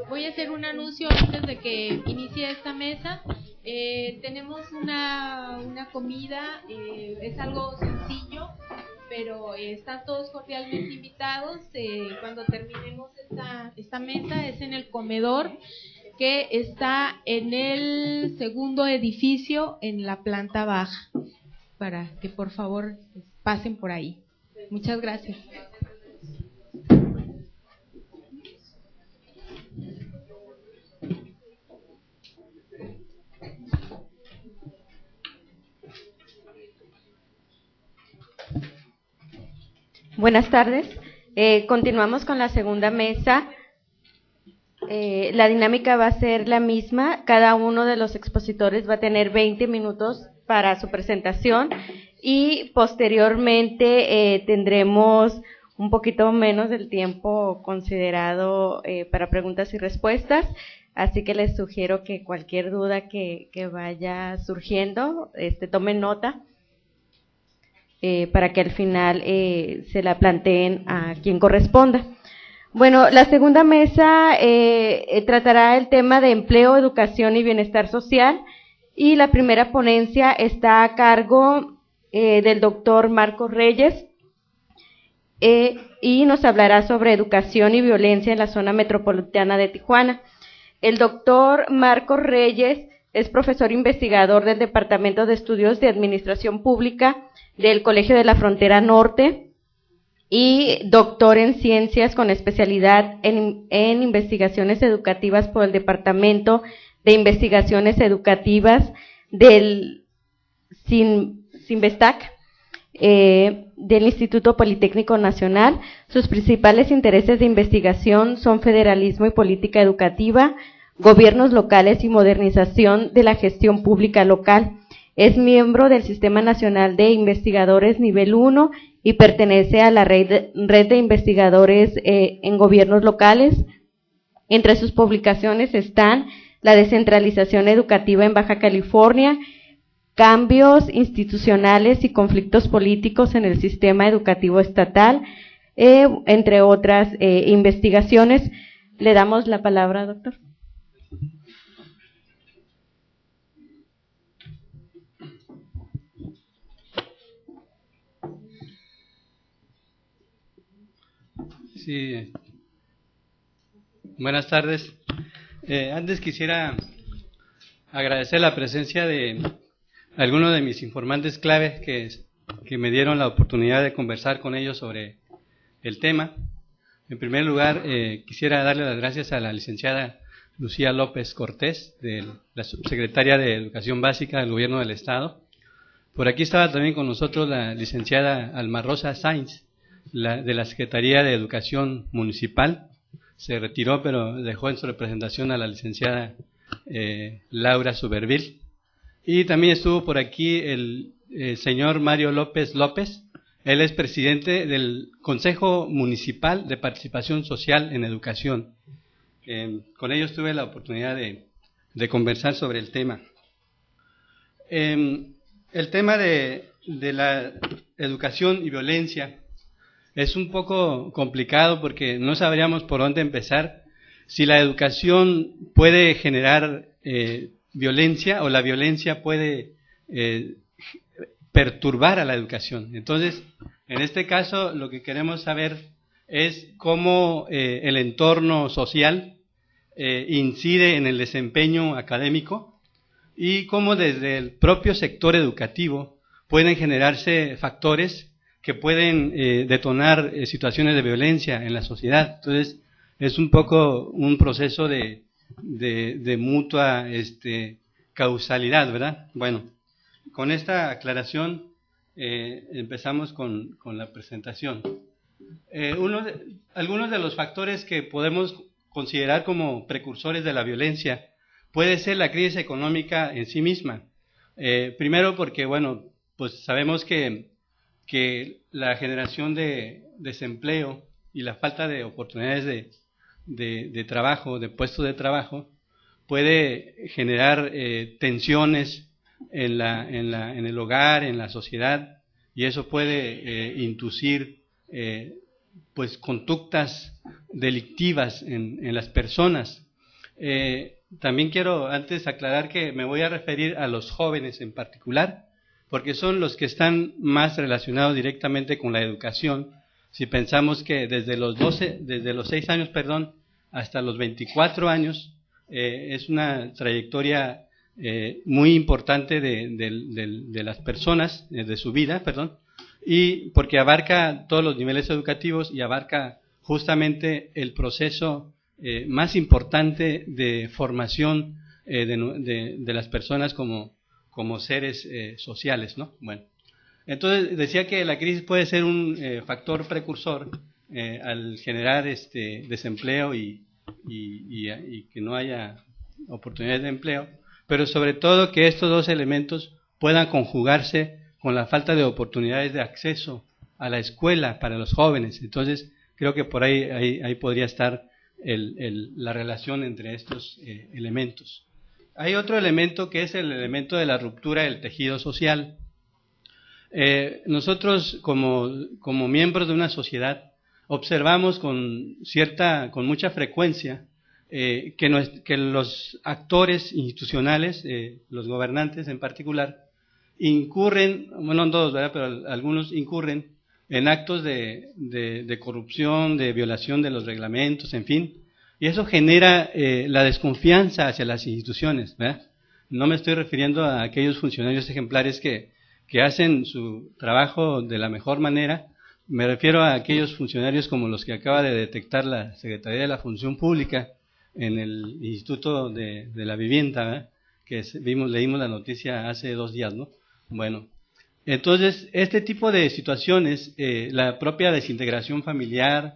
Voy a hacer un anuncio antes de que inicie esta mesa. Tenemos una comida, es algo sencillo, pero están todos cordialmente invitados. Cuando terminemos esta mesa es en el comedor que está en el segundo edificio en la planta baja, para que por favor pasen por ahí. Muchas gracias. Buenas tardes. Continuamos con la segunda mesa. La dinámica va a ser la misma. Cada uno de los expositores va a tener 20 minutos para su presentación y posteriormente tendremos un poquito menos del tiempo considerado para preguntas y respuestas. Así que les sugiero que cualquier duda que vaya surgiendo, tomen nota. Para que al final se la planteen a quien corresponda. Bueno, la segunda mesa tratará el tema de empleo, educación y bienestar social, y la primera ponencia está a cargo del doctor Marcos Reyes, y nos hablará sobre educación y violencia en la zona metropolitana de Tijuana. El doctor Marcos Reyes es profesor investigador del Departamento de Estudios de Administración Pública del Colegio de la Frontera Norte y doctor en Ciencias con especialidad en Investigaciones Educativas por el Departamento de Investigaciones Educativas del CINVESTAC, del Instituto Politécnico Nacional. Sus principales intereses de investigación son federalismo y política educativa, gobiernos locales y modernización de la gestión pública local. Es miembro del Sistema Nacional de Investigadores Nivel 1 y pertenece a la red de investigadores en gobiernos locales. Entre sus publicaciones están la descentralización educativa en Baja California, cambios institucionales y conflictos políticos en el sistema educativo estatal, entre otras investigaciones. Le damos la palabra, doctor. Sí, buenas tardes. Antes quisiera agradecer la presencia de algunos de mis informantes clave que me dieron la oportunidad de conversar con ellos sobre el tema. En primer lugar, quisiera darle las gracias a la licenciada Lucía López Cortés, de la subsecretaria de Educación Básica del Gobierno del Estado. Por aquí estaba también con nosotros la licenciada Alma Rosa Sainz, de la Secretaría de Educación Municipal. Se retiró, pero dejó en su representación a la licenciada Laura Suberville. Y también estuvo por aquí el señor Mario López López. Él es presidente del Consejo Municipal de Participación Social en Educación. Con ellos tuve la oportunidad de conversar sobre el tema. El tema de la educación y violencia es un poco complicado porque no sabríamos por dónde empezar, si la educación puede generar violencia o la violencia puede perturbar a la educación. Entonces, en este caso, lo que queremos saber es cómo el entorno social incide en el desempeño académico y cómo desde el propio sector educativo pueden generarse factores que pueden detonar situaciones de violencia en la sociedad. Entonces, es un poco un proceso de mutua causalidad, ¿verdad? Bueno, con esta aclaración empezamos con la presentación. Algunos de los factores que podemos considerar como precursores de la violencia, puede ser la crisis económica en sí misma. Primero porque, bueno, pues sabemos que la generación de desempleo y la falta de oportunidades de trabajo, de puestos de trabajo, puede generar tensiones en el hogar, en la sociedad, y eso puede inducir pues conductas delictivas en las personas. También quiero antes aclarar que me voy a referir a los jóvenes en particular, porque son los que están más relacionados directamente con la educación. Si pensamos que desde los 6 años, hasta los 24 años, es una trayectoria muy importante de las personas, de su vida, y porque abarca todos los niveles educativos y abarca justamente el proceso más importante de formación de las personas como seres sociales, ¿no? Bueno, entonces decía que la crisis puede ser un factor precursor al generar desempleo y que no haya oportunidades de empleo, pero sobre todo que estos dos elementos puedan conjugarse con la falta de oportunidades de acceso a la escuela para los jóvenes. Entonces creo que por ahí podría estar la relación entre estos elementos. Hay otro elemento que es el elemento de la ruptura del tejido social. Nosotros como miembros de una sociedad observamos con mucha frecuencia que los actores institucionales, los gobernantes en particular, incurren, bueno, no todos, ¿verdad?, pero algunos incurren en actos de corrupción, de violación de los reglamentos, en fin, y eso genera la desconfianza hacia las instituciones, ¿verdad? No me estoy refiriendo a aquellos funcionarios ejemplares que hacen su trabajo de la mejor manera, me refiero a aquellos funcionarios como los que acaba de detectar la Secretaría de la Función Pública en el Instituto de la Vivienda, ¿verdad?, que leímos la noticia hace 2 días, ¿no? Bueno, entonces este tipo de situaciones, la propia desintegración familiar,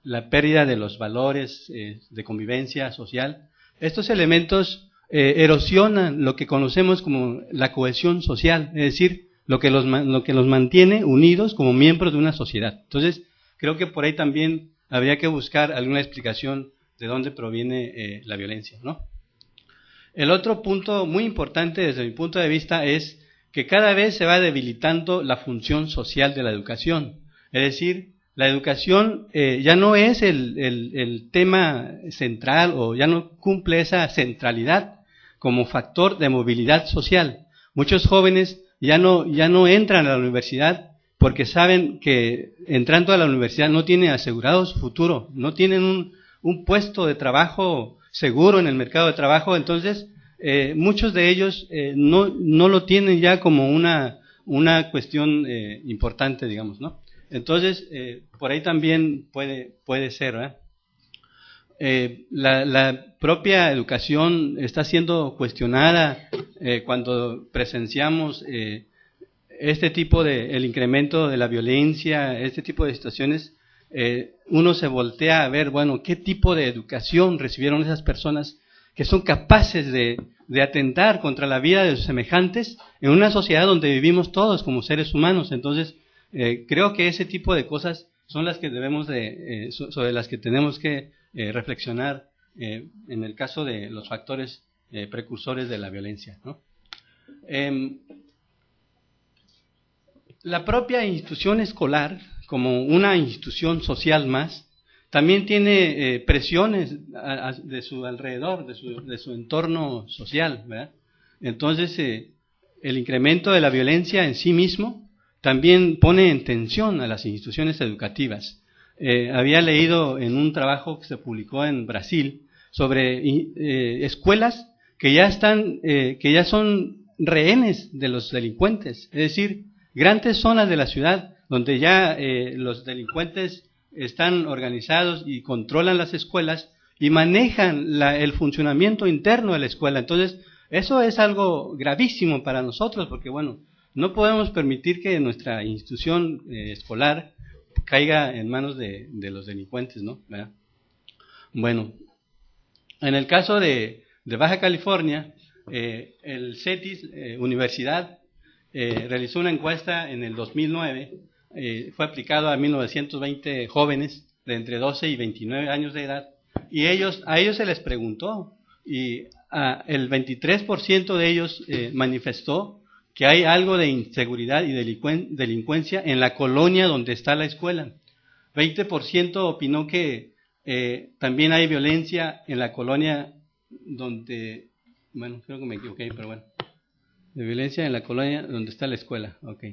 la pérdida de los valores de convivencia social, estos elementos erosionan lo que conocemos como la cohesión social, es decir, lo que los mantiene unidos como miembros de una sociedad. Entonces, creo que por ahí también habría que buscar alguna explicación de dónde proviene la violencia, ¿no? El otro punto muy importante desde mi punto de vista es que cada vez se va debilitando la función social de la educación. Es decir, la educación ya no es el tema central o ya no cumple esa centralidad como factor de movilidad social. Muchos jóvenes ya no entran a la universidad porque saben que entrando a la universidad no tienen asegurado su futuro, no tienen un puesto de trabajo seguro en el mercado de trabajo, entonces muchos de ellos no lo tienen ya como una cuestión importante, digamos, ¿no? Entonces, por ahí también puede ser, ¿verdad? La propia educación está siendo cuestionada cuando presenciamos este tipo el incremento de la violencia, este tipo de situaciones. Uno se voltea a ver, bueno, qué tipo de educación recibieron esas personas que son capaces de atentar contra la vida de sus semejantes en una sociedad donde vivimos todos como seres humanos. Entonces, creo que ese tipo de cosas son las que sobre las que tenemos que reflexionar en el caso de los factores precursores de la violencia, ¿no? La propia institución escolar, como una institución social más, también tiene presiones de su alrededor, de su entorno social, ¿verdad? Entonces, el incremento de la violencia en sí mismo también pone en tensión a las instituciones educativas. Había leído en un trabajo que se publicó en Brasil sobre escuelas que ya son rehenes de los delincuentes, es decir, grandes zonas de la ciudad donde ya los delincuentes están organizados y controlan las escuelas y manejan el funcionamiento interno de la escuela. Entonces, eso es algo gravísimo para nosotros, porque bueno, no podemos permitir que nuestra institución escolar caiga en manos de los delincuentes, ¿no? ¿verdad? Bueno, en el caso de de Baja California, el CETIS, Universidad, realizó una encuesta en el 2009, fue aplicado a 1920 jóvenes de entre 12 y 29 años de edad, y a ellos se les preguntó, y el 23% de ellos manifestó que hay algo de inseguridad y delincuencia en la colonia donde está la escuela. 20% opinó que también hay violencia en la colonia donde, bueno, creo que me equivoqué, pero bueno, de violencia en la colonia donde está la escuela, ok.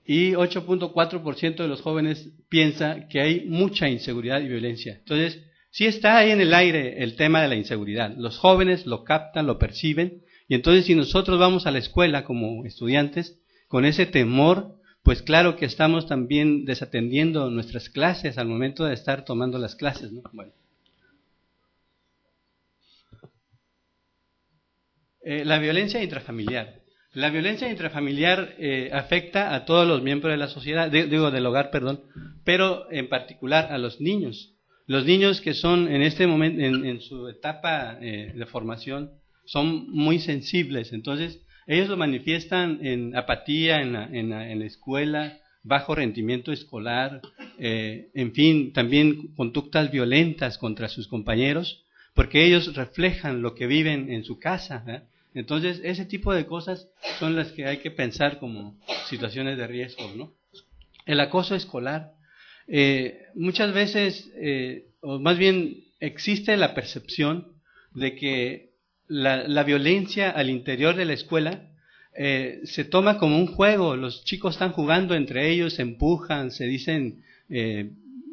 Y 8.4% de los jóvenes piensa que hay mucha inseguridad y violencia. Entonces, sí está ahí en el aire el tema de la inseguridad. Los jóvenes lo captan, lo perciben, y entonces si nosotros vamos a la escuela como estudiantes con ese temor, pues claro que estamos también desatendiendo nuestras clases al momento de estar tomando las clases, ¿no? Bueno. La violencia intrafamiliar. La violencia intrafamiliar afecta a todos los miembros de la sociedad, del hogar, perdón, pero en particular a los niños. Los niños que son en este momento, en su etapa de formación, son muy sensibles, entonces ellos lo manifiestan en apatía en la escuela, bajo rendimiento escolar, en fin, también conductas violentas contra sus compañeros, porque ellos reflejan lo que viven en su casa, ¿eh? Entonces, ese tipo de cosas son las que hay que pensar como situaciones de riesgo, ¿no? El acoso escolar. Muchas veces, o más bien, existe la percepción de que la violencia al interior de la escuela se toma como un juego. Los chicos están jugando entre ellos, se empujan, se dicen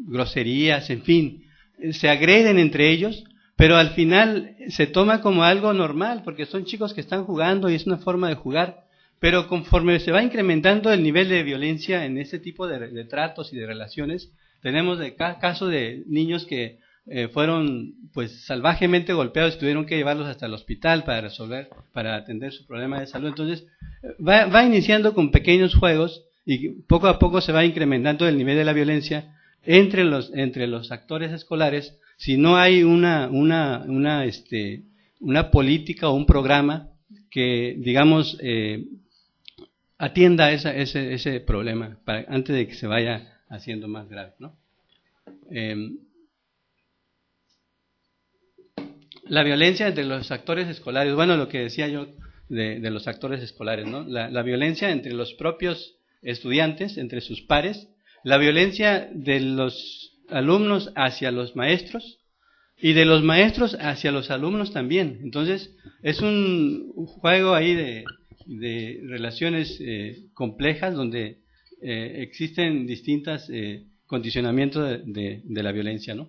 groserías, en fin, se agreden entre ellos, pero al final se toma como algo normal, porque son chicos que están jugando y es una forma de jugar, pero conforme se va incrementando el nivel de violencia en este tipo de tratos y de relaciones, tenemos casos de niños que fueron pues salvajemente golpeados y tuvieron que llevarlos hasta el hospital para atender su problema de salud. Entonces va iniciando con pequeños juegos y poco a poco se va incrementando el nivel de la violencia entre los actores escolares, si no hay una política o un programa que, digamos, atienda ese problema antes de que se vaya haciendo más grave, ¿no? La violencia entre los actores escolares, bueno, lo que decía yo de los actores escolares, ¿no? La violencia entre los propios estudiantes, entre sus pares, la violencia de los alumnos hacia los maestros y de los maestros hacia los alumnos también. Entonces, es un juego ahí de relaciones complejas donde existen distintos condicionamientos de la violencia, ¿no?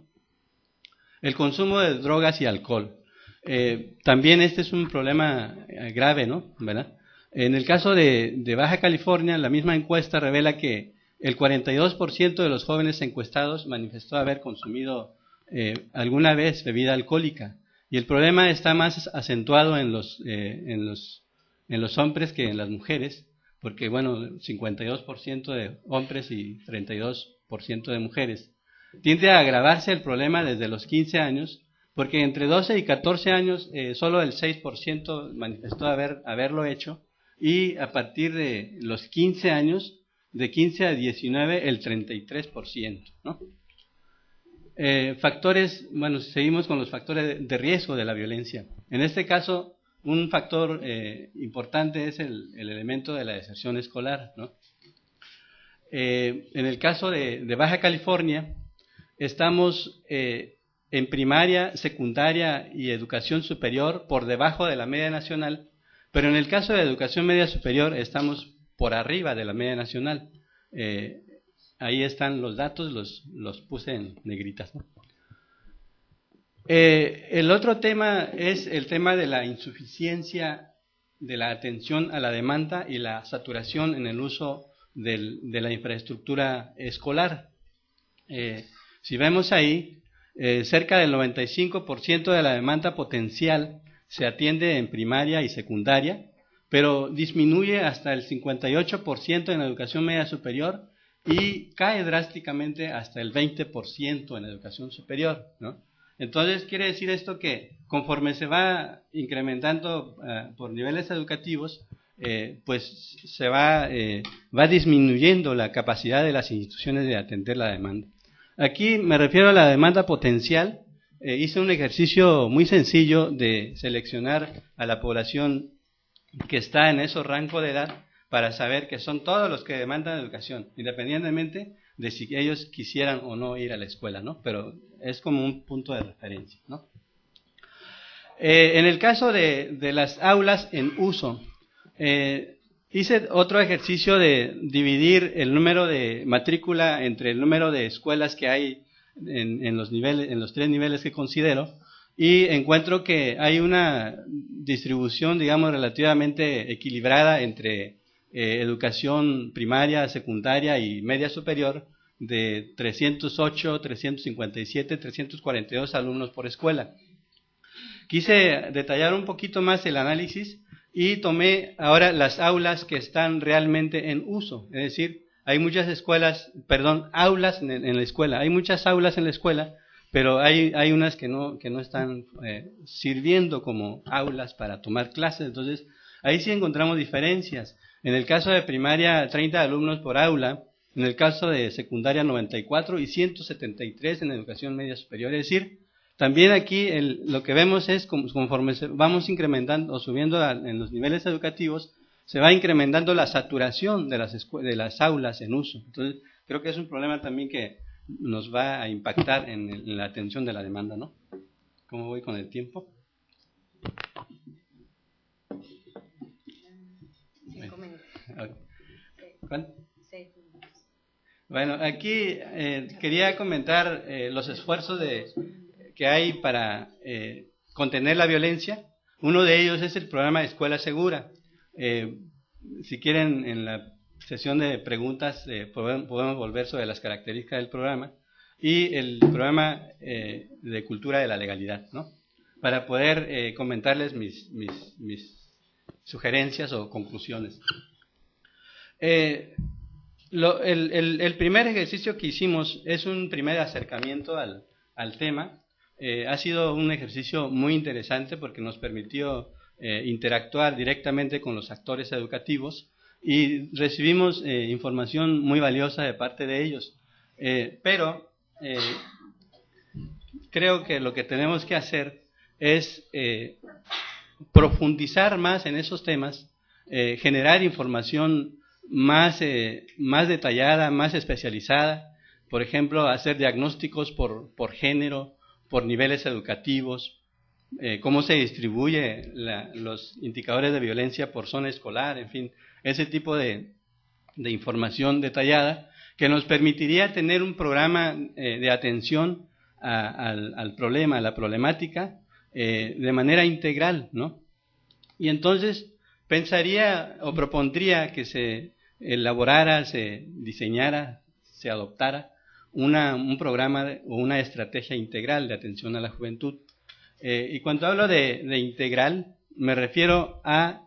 El consumo de drogas y alcohol. También este es un problema grave, ¿no? ¿Verdad? En el caso de Baja California, la misma encuesta revela que el 42% de los jóvenes encuestados manifestó haber consumido alguna vez bebida alcohólica. Y el problema está más acentuado en los hombres que en las mujeres, porque, bueno, 52% de hombres y 32% de mujeres. Tiende a agravarse el problema desde los 15 años, porque entre 12 y 14 años solo el 6% manifestó haberlo hecho, y a partir de los 15 años, de 15 a 19, el 33%, ¿no? Factores, bueno, seguimos con los factores de riesgo de la violencia. En este caso, un factor importante es el elemento de la deserción escolar, ¿no? En el caso de Baja California, estamos en primaria, secundaria y educación superior por debajo de la media nacional, pero en el caso de educación media superior estamos por arriba de la media nacional. Ahí están los datos, los puse en negritas, ¿no? El otro tema es el tema de la insuficiencia de la atención a la demanda y la saturación en el uso de la infraestructura escolar. Si vemos ahí, cerca del 95% de la demanda potencial se atiende en primaria y secundaria, pero disminuye hasta el 58% en educación media superior y cae drásticamente hasta el 20% en educación superior, ¿no? Entonces, quiere decir esto que conforme se va incrementando por niveles educativos, pues se va disminuyendo la capacidad de las instituciones de atender la demanda. Aquí me refiero a la demanda potencial. Hice un ejercicio muy sencillo de seleccionar a la población que está en esos rangos de edad para saber que son todos los que demandan educación, independientemente de si ellos quisieran o no ir a la escuela, ¿no? Pero es como un punto de referencia, ¿no? En el caso de las aulas en uso, hice otro ejercicio de dividir el número de matrícula entre el número de escuelas que hay en los niveles, en los 3 niveles que considero, y encuentro que hay una distribución, digamos, relativamente equilibrada entre educación primaria, secundaria y media superior, de 308, 357, 342 alumnos por escuela. Quise detallar un poquito más el análisis y tomé ahora las aulas que están realmente en uso, es decir, hay muchas aulas en la escuela, hay muchas aulas en la escuela, pero hay unas que no están sirviendo como aulas para tomar clases. Entonces ahí sí encontramos diferencias. En el caso de primaria, 30 alumnos por aula, en el caso de secundaria 94 y 173 en educación media superior. Es decir, también aquí lo que vemos es conforme vamos incrementando o subiendo en los niveles educativos, se va incrementando la saturación de las aulas en uso. Entonces creo que es un problema también que nos va a impactar en la atención de la demanda, ¿no? ¿Cómo voy con el tiempo? 5 minutos. ¿Cuánto? 6 minutos. Bueno, aquí quería comentar los esfuerzos que hay para contener la violencia. Uno de ellos es el programa Escuela Segura. Si quieren, en la sesión de preguntas podemos volver sobre las características del programa y el programa de cultura de la legalidad, ¿no? Para poder comentarles mis sugerencias o conclusiones. El primer ejercicio que hicimos es un primer acercamiento al tema. Ha sido un ejercicio muy interesante porque nos permitió interactuar directamente con los actores educativos y recibimos información muy valiosa de parte de ellos. Pero creo que lo que tenemos que hacer es profundizar más en esos temas, generar información más detallada, más especializada, por ejemplo, hacer diagnósticos por género, por niveles educativos, cómo se distribuye los indicadores de violencia por zona escolar, en fin, ese tipo de información detallada que nos permitiría tener un programa de atención al problema, a la problemática, de manera integral, ¿no? Y entonces pensaría o propondría que se elaborara, se diseñara, se adoptara un programa o una estrategia integral de atención a la juventud. Y cuando hablo de integral, me refiero a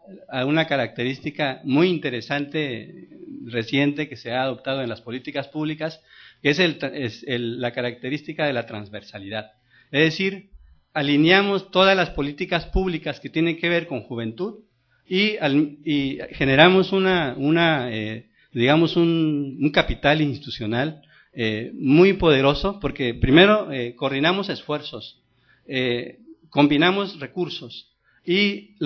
una característica muy interesante, reciente, que se ha adoptado en las políticas públicas, que es la característica de la transversalidad. Es decir, alineamos todas las políticas públicas que tienen que ver con juventud y generamos digamos un capital institucional muy poderoso, porque primero coordinamos esfuerzos, combinamos recursos y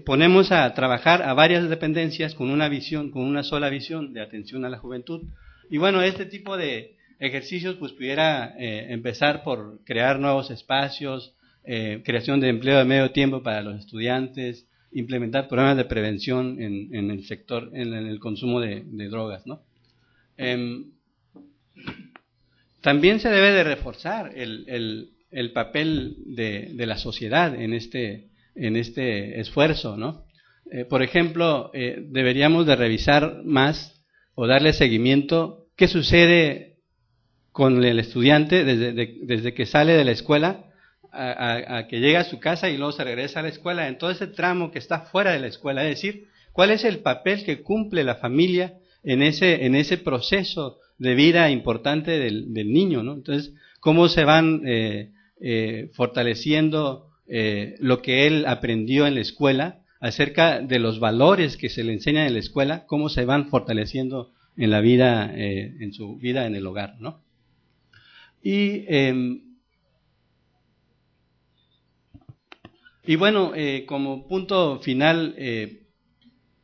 ponemos a trabajar a varias dependencias con una sola visión de atención a la juventud. Y bueno, este tipo de ejercicios pues pudiera empezar por crear nuevos espacios, creación de empleo de medio tiempo para los estudiantes, implementar programas de prevención en el sector, en el consumo de drogas, ¿no? También se debe de reforzar el papel de la sociedad en este esfuerzo, ¿no? Por ejemplo, deberíamos de revisar más o darle seguimiento qué sucede con el estudiante desde que sale de la escuela a que llega a su casa y luego se regresa a la escuela, en todo ese tramo que está fuera de la escuela, es decir, cuál es el papel que cumple la familia en ese proceso de vida importante del niño, ¿no? Entonces, cómo se van fortaleciendo lo que él aprendió en la escuela acerca de los valores que se le enseñan en la escuela, cómo se van fortaleciendo en la vida, en su vida en el hogar, ¿no? Y bueno, como punto final,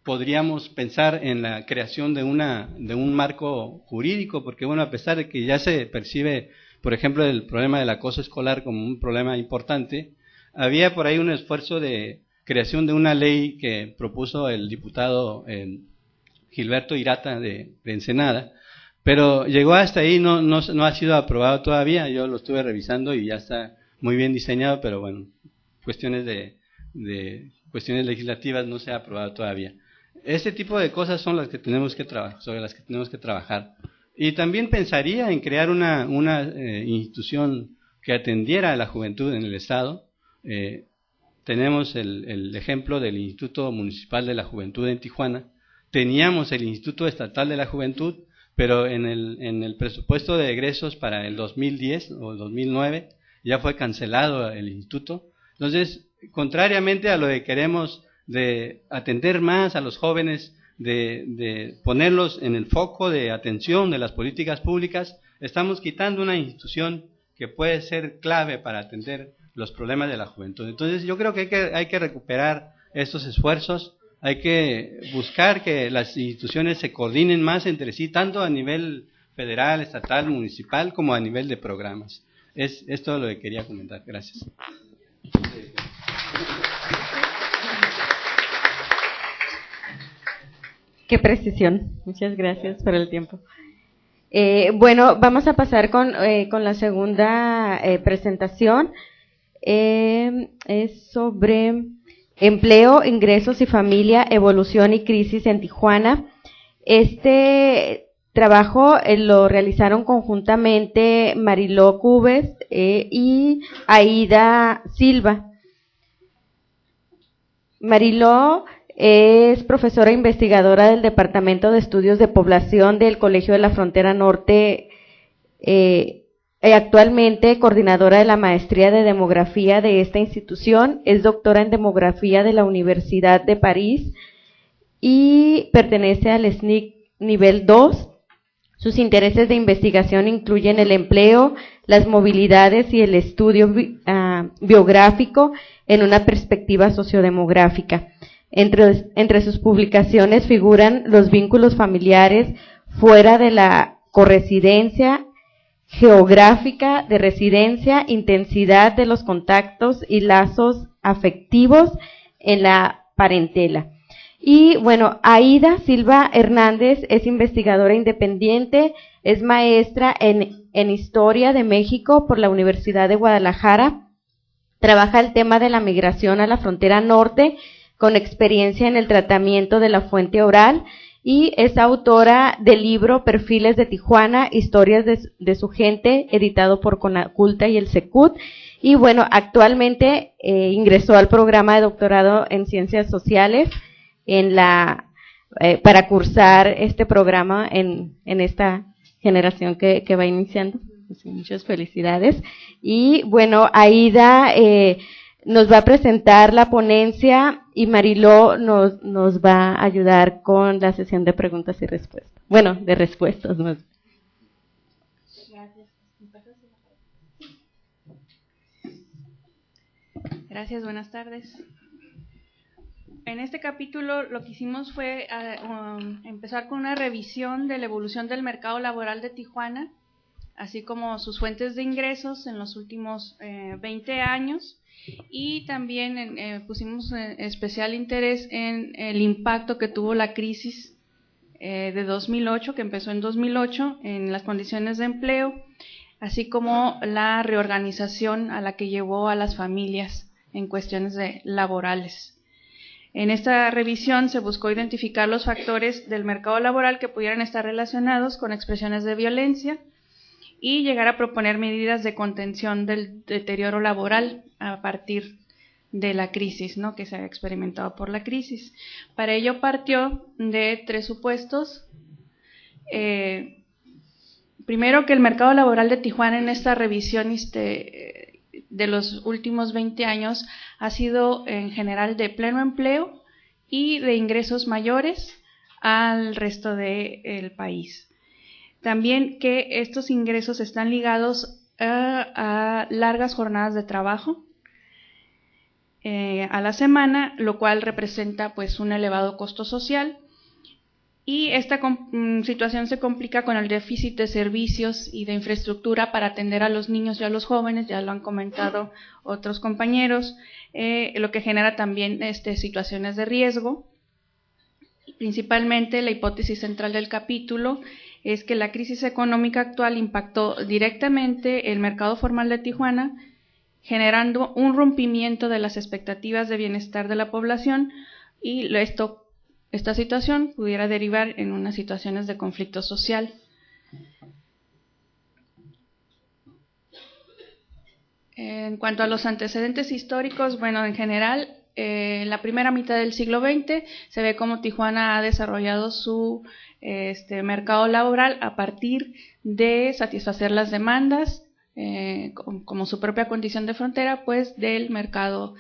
podríamos pensar en la creación de un marco jurídico, porque bueno, a pesar de que ya se percibe, por ejemplo, el problema del acoso escolar como un problema importante, había por ahí un esfuerzo de creación de una ley que propuso el diputado Gilberto Irata de Ensenada, pero llegó hasta ahí, no ha sido aprobado todavía. Yo lo estuve revisando y ya está muy bien diseñado, pero bueno, cuestiones cuestiones legislativas no se ha aprobado todavía. Este tipo de cosas son las que tenemos que trabajar, sobre las que tenemos que trabajar. Y también pensaría en crear una institución que atendiera a la juventud en el Estado. Tenemos el ejemplo del Instituto Municipal de la Juventud en Tijuana. Teníamos el Instituto Estatal de la Juventud, pero en el presupuesto de egresos para el 2010 o el 2009 ya fue cancelado el instituto. Entonces, contrariamente a lo que queremos de atender más a los jóvenes, de ponerlos en el foco de atención de las políticas públicas, estamos quitando una institución que puede ser clave para atender los problemas de la juventud. Entonces, yo creo que hay que recuperar estos esfuerzos, hay que buscar que las instituciones se coordinen más entre sí, tanto a nivel federal, estatal, municipal, como a nivel de programas. Es todo lo que quería comentar. Gracias. Qué precisión. Muchas gracias por el tiempo. Bueno, vamos a pasar con la segunda presentación. Es sobre empleo, ingresos y familia, evolución y crisis en Tijuana. Este trabajo lo realizaron conjuntamente Mariló Cubes y Aida Silva. Mariló es profesora investigadora del Departamento de Estudios de Población del Colegio de la Frontera Norte, actualmente coordinadora de la maestría de demografía de esta institución, es doctora en demografía de la Universidad de París y pertenece al SNIC nivel 2. Sus intereses de investigación incluyen el empleo, las movilidades y el estudio biográfico en una perspectiva sociodemográfica. Entre sus publicaciones figuran los vínculos familiares fuera de la corresidencia, geográfica de residencia, intensidad de los contactos y lazos afectivos en la parentela. Y bueno, Aida Silva Hernández es investigadora independiente, es maestra en Historia de México por la Universidad de Guadalajara, trabaja el tema de la migración a la frontera norte con experiencia en el tratamiento de la fuente oral y es autora del libro Perfiles de Tijuana, historias de su gente, editado por Conaculta y el Secut. Y bueno, actualmente ingresó al programa de doctorado en Ciencias Sociales para cursar este programa en esta generación que va iniciando. Pues, muchas felicidades. Y bueno, Aida nos va a presentar la ponencia y Mariló nos va a ayudar con la sesión de preguntas y respuestas. Bueno, de respuestas más. Gracias, buenas tardes. En este capítulo lo que hicimos fue empezar con una revisión de la evolución del mercado laboral de Tijuana, así como sus fuentes de ingresos en los últimos 20 años. Y también pusimos especial interés en el impacto que tuvo la crisis de 2008, que empezó en 2008, en las condiciones de empleo, así como la reorganización a la que llevó a las familias en cuestiones laborales. En esta revisión se buscó identificar los factores del mercado laboral que pudieran estar relacionados con expresiones de violencia y llegar a proponer medidas de contención del deterioro laboral a partir de la crisis, ¿no?, que se ha experimentado por la crisis. Para ello partió de 3 supuestos. Primero, que el mercado laboral de Tijuana en esta revisión de los últimos 20 años ha sido en general de pleno empleo y de ingresos mayores al resto del país. También que estos ingresos están ligados a largas jornadas de trabajo a la semana, lo cual representa pues un elevado costo social, y esta situación se complica con el déficit de servicios y de infraestructura para atender a los niños y a los jóvenes, ya lo han comentado otros compañeros, lo que genera también situaciones de riesgo. Principalmente la hipótesis central del capítulo es que la crisis económica actual impactó directamente el mercado formal de Tijuana, generando un rompimiento de las expectativas de bienestar de la población, y esta situación pudiera derivar en unas situaciones de conflicto social. En cuanto a los antecedentes históricos, bueno, en general, en la primera mitad del siglo XX se ve cómo Tijuana ha desarrollado su mercado laboral a partir de satisfacer las demandas, como su propia condición de frontera, pues del mercado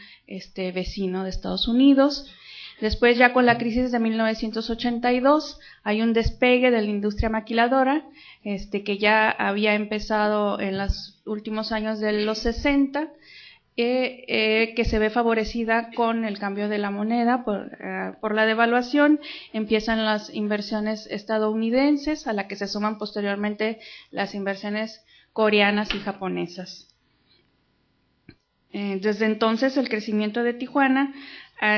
vecino de Estados Unidos. Después, ya con la crisis de 1982, hay un despegue de la industria maquiladora, que ya había empezado en los últimos años de los 60, que se ve favorecida con el cambio de la moneda por la devaluación. Empiezan las inversiones estadounidenses, a la que se suman posteriormente las inversiones coreanas y japonesas. Desde entonces, el crecimiento de Tijuana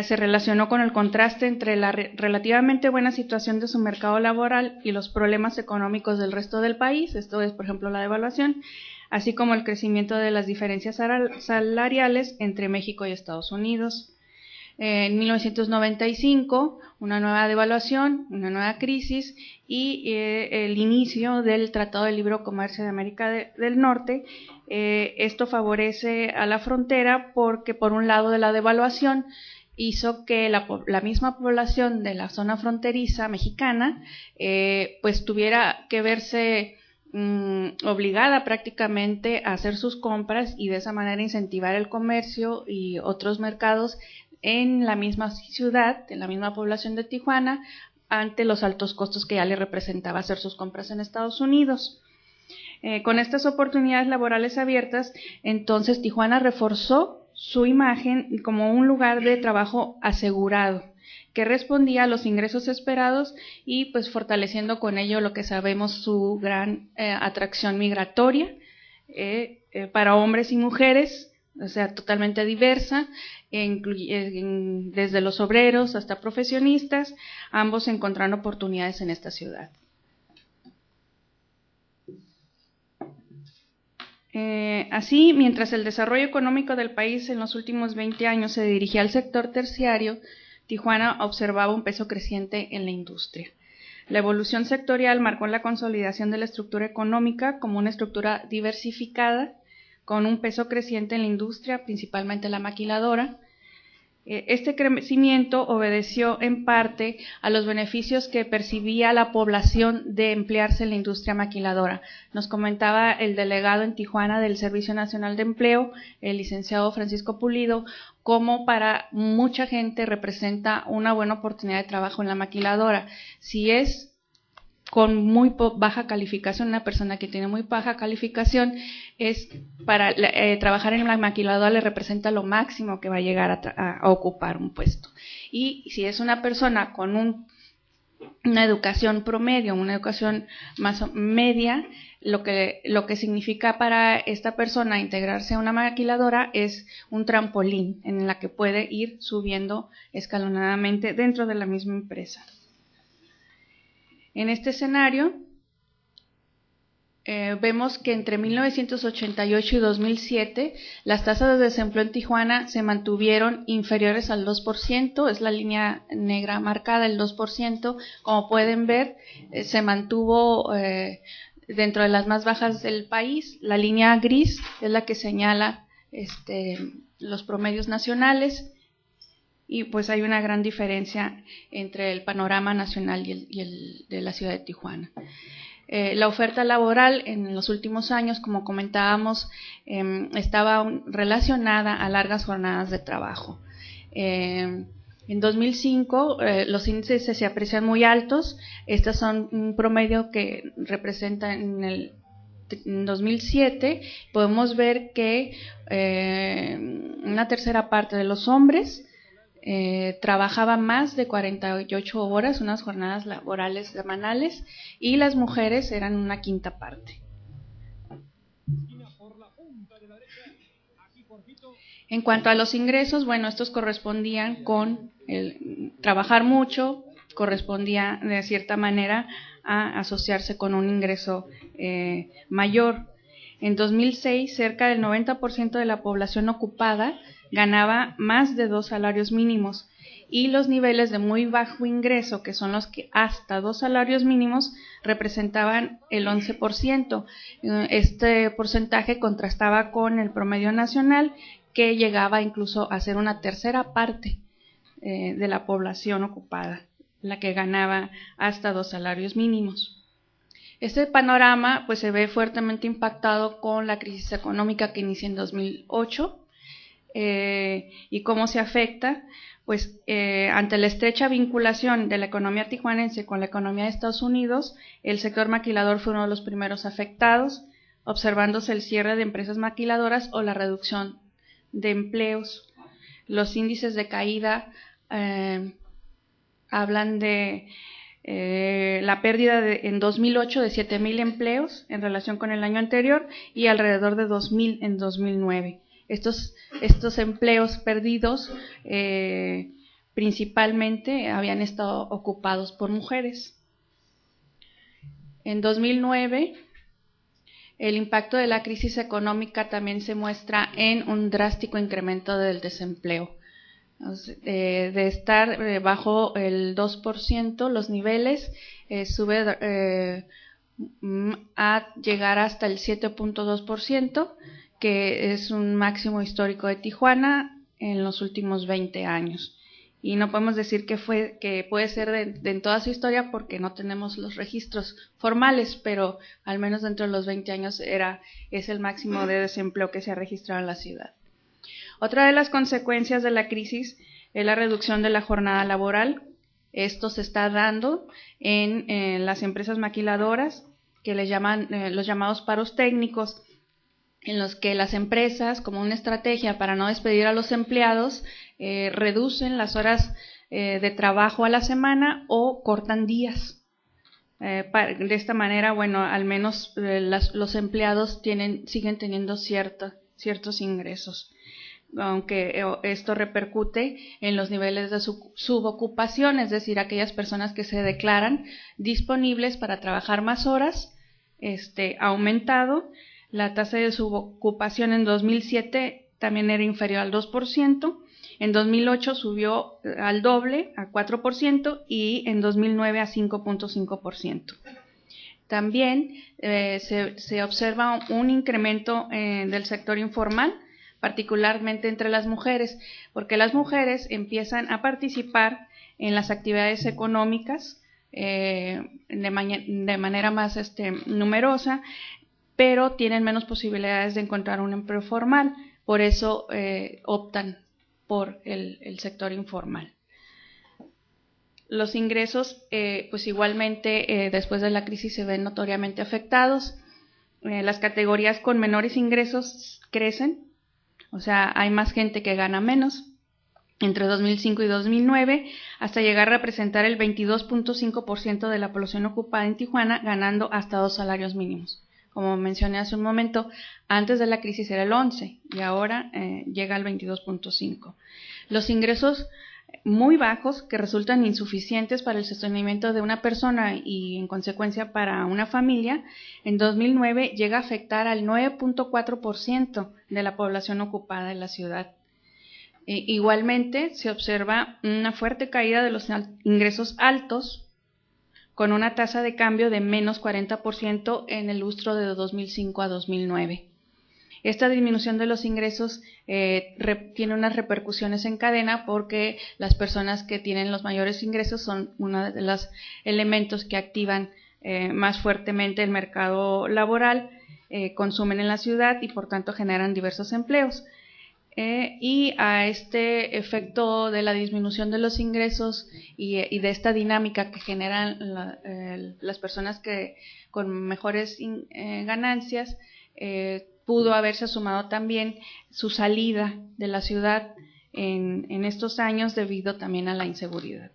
se relacionó con el contraste entre la relativamente buena situación de su mercado laboral y los problemas económicos del resto del país, esto es, por ejemplo, la devaluación, así como el crecimiento de las diferencias salariales entre México y Estados Unidos. En 1995, una nueva devaluación, una nueva crisis y el inicio del Tratado de Libre Comercio de América del Norte. Esto favorece a la frontera porque, por un lado, de la devaluación hizo que la misma población de la zona fronteriza mexicana pues tuviera que verse obligada prácticamente a hacer sus compras, y de esa manera incentivar el comercio y otros mercados en la misma ciudad, en la misma población de Tijuana, ante los altos costos que ya le representaba hacer sus compras en Estados Unidos. Con estas oportunidades laborales abiertas, entonces Tijuana reforzó su imagen como un lugar de trabajo asegurado, que respondía a los ingresos esperados y pues fortaleciendo con ello lo que sabemos, su gran atracción migratoria para hombres y mujeres, o sea, totalmente diversa, desde los obreros hasta profesionistas, ambos encontrando oportunidades en esta ciudad. Así, mientras el desarrollo económico del país en los últimos 20 años se dirigía al sector terciario, Tijuana observaba un peso creciente en la industria. La evolución sectorial marcó la consolidación de la estructura económica como una estructura diversificada, con un peso creciente en la industria, principalmente la maquiladora. Este crecimiento obedeció en parte a los beneficios que percibía la población de emplearse en la industria maquiladora. Nos comentaba el delegado en Tijuana del Servicio Nacional de Empleo, el licenciado Francisco Pulido, cómo para mucha gente representa una buena oportunidad de trabajo en la maquiladora. Si es con muy baja calificación, una persona que tiene muy baja calificación, es para trabajar en la maquiladora le representa lo máximo que va a llegar a ocupar un puesto. Y si es una persona con una educación promedio, una educación más media, lo que significa para esta persona integrarse a una maquiladora es un trampolín en la que puede ir subiendo escalonadamente dentro de la misma empresa. En este escenario, vemos que entre 1988 y 2007 las tasas de desempleo en Tijuana se mantuvieron inferiores al 2%, es la línea negra marcada, el 2%. Como pueden ver, se mantuvo dentro de las más bajas del país. La línea gris es la que señala los promedios nacionales. Y pues hay una gran diferencia entre el panorama nacional y el de la ciudad de Tijuana. La oferta laboral en los últimos años, como comentábamos, estaba relacionada a largas jornadas de trabajo. En 2005 los índices se aprecian muy altos. Estos son un promedio que representa en 2007. Podemos ver que una tercera parte de los hombres trabajaba más de 48 horas, unas jornadas laborales semanales, y las mujeres eran una quinta parte. En cuanto a los ingresos, bueno, estos correspondían con el trabajar mucho, correspondía de cierta manera a asociarse con un ingreso mayor. En 2006, cerca del 90% de la población ocupada ganaba más de 2 salarios mínimos, y los niveles de muy bajo ingreso, que son los que hasta 2 salarios mínimos, representaban el 11%. Este porcentaje contrastaba con el promedio nacional, que llegaba incluso a ser una tercera parte de la población ocupada, la que ganaba hasta 2 salarios mínimos. Este panorama pues se ve fuertemente impactado con la crisis económica que inicia en 2008 y cómo se afecta, pues ante la estrecha vinculación de la economía tijuanense con la economía de Estados Unidos, el sector maquilador fue uno de los primeros afectados, observándose el cierre de empresas maquiladoras o la reducción de empleos. Los índices de caída hablan de la pérdida en 2008 de 7,000 empleos en relación con el año anterior y alrededor de 2,000 en 2009. Estos empleos perdidos principalmente habían estado ocupados por mujeres. En 2009, el impacto de la crisis económica también se muestra en un drástico incremento del desempleo. De estar bajo el 2%, los niveles sube a llegar hasta el 7.2%, que es un máximo histórico de Tijuana en los últimos 20 años. Y no podemos decir que puede ser en toda su historia porque no tenemos los registros formales, pero al menos dentro de los 20 años es el máximo de desempleo que se ha registrado en la ciudad. Otra de las consecuencias de la crisis es la reducción de la jornada laboral. Esto se está dando en las empresas maquiladoras, que les llaman los llamados paros técnicos, en los que las empresas, como una estrategia para no despedir a los empleados, reducen las horas de trabajo a la semana o cortan días. De esta manera, bueno, al menos los empleados siguen teniendo ciertos ingresos, aunque esto repercute en los niveles de subocupación, es decir, aquellas personas que se declaran disponibles para trabajar más horas, ha aumentado. La tasa de subocupación en 2007 también era inferior al 2%, en 2008 subió al doble, a 4%, y en 2009 a 5.5%. También se observa un incremento del sector informal, particularmente entre las mujeres, porque las mujeres empiezan a participar en las actividades económicas de manera más numerosa, pero tienen menos posibilidades de encontrar un empleo formal, por eso optan por el sector informal. Los ingresos, pues igualmente después de la crisis se ven notoriamente afectados. Las categorías con menores ingresos crecen, o sea, hay más gente que gana menos entre 2005 y 2009, hasta llegar a representar el 22.5% de la población ocupada en Tijuana, ganando hasta 2 salarios mínimos. Como mencioné hace un momento, antes de la crisis era el 11% y ahora llega al 22.5%. Los ingresos muy bajos, que resultan insuficientes para el sostenimiento de una persona y en consecuencia para una familia, en 2009 llega a afectar al 9.4% de la población ocupada en la ciudad. Igualmente se observa una fuerte caída de los ingresos altos, con una tasa de cambio de menos 40% en el lustro de 2005 a 2009. Esta disminución de los ingresos tiene unas repercusiones en cadena porque las personas que tienen los mayores ingresos son uno de los elementos que activan más fuertemente el mercado laboral, consumen en la ciudad y por tanto generan diversos empleos. Y a este efecto de la disminución de los ingresos y de esta dinámica que generan las personas que con mejores ganancias, pudo haberse sumado también su salida de la ciudad en estos años debido también a la inseguridad.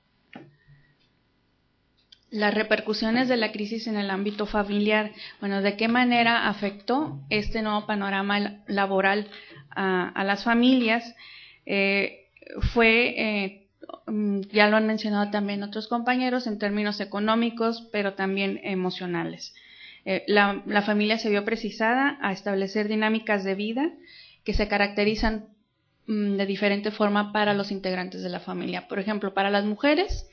Las repercusiones de la crisis en el ámbito familiar, bueno, ¿de qué manera afectó este nuevo panorama laboral a las familias? Ya lo han mencionado también otros compañeros, en términos económicos, pero también emocionales. La familia se vio precisada a establecer dinámicas de vida que se caracterizan de diferente forma para los integrantes de la familia. Por ejemplo, para las mujeres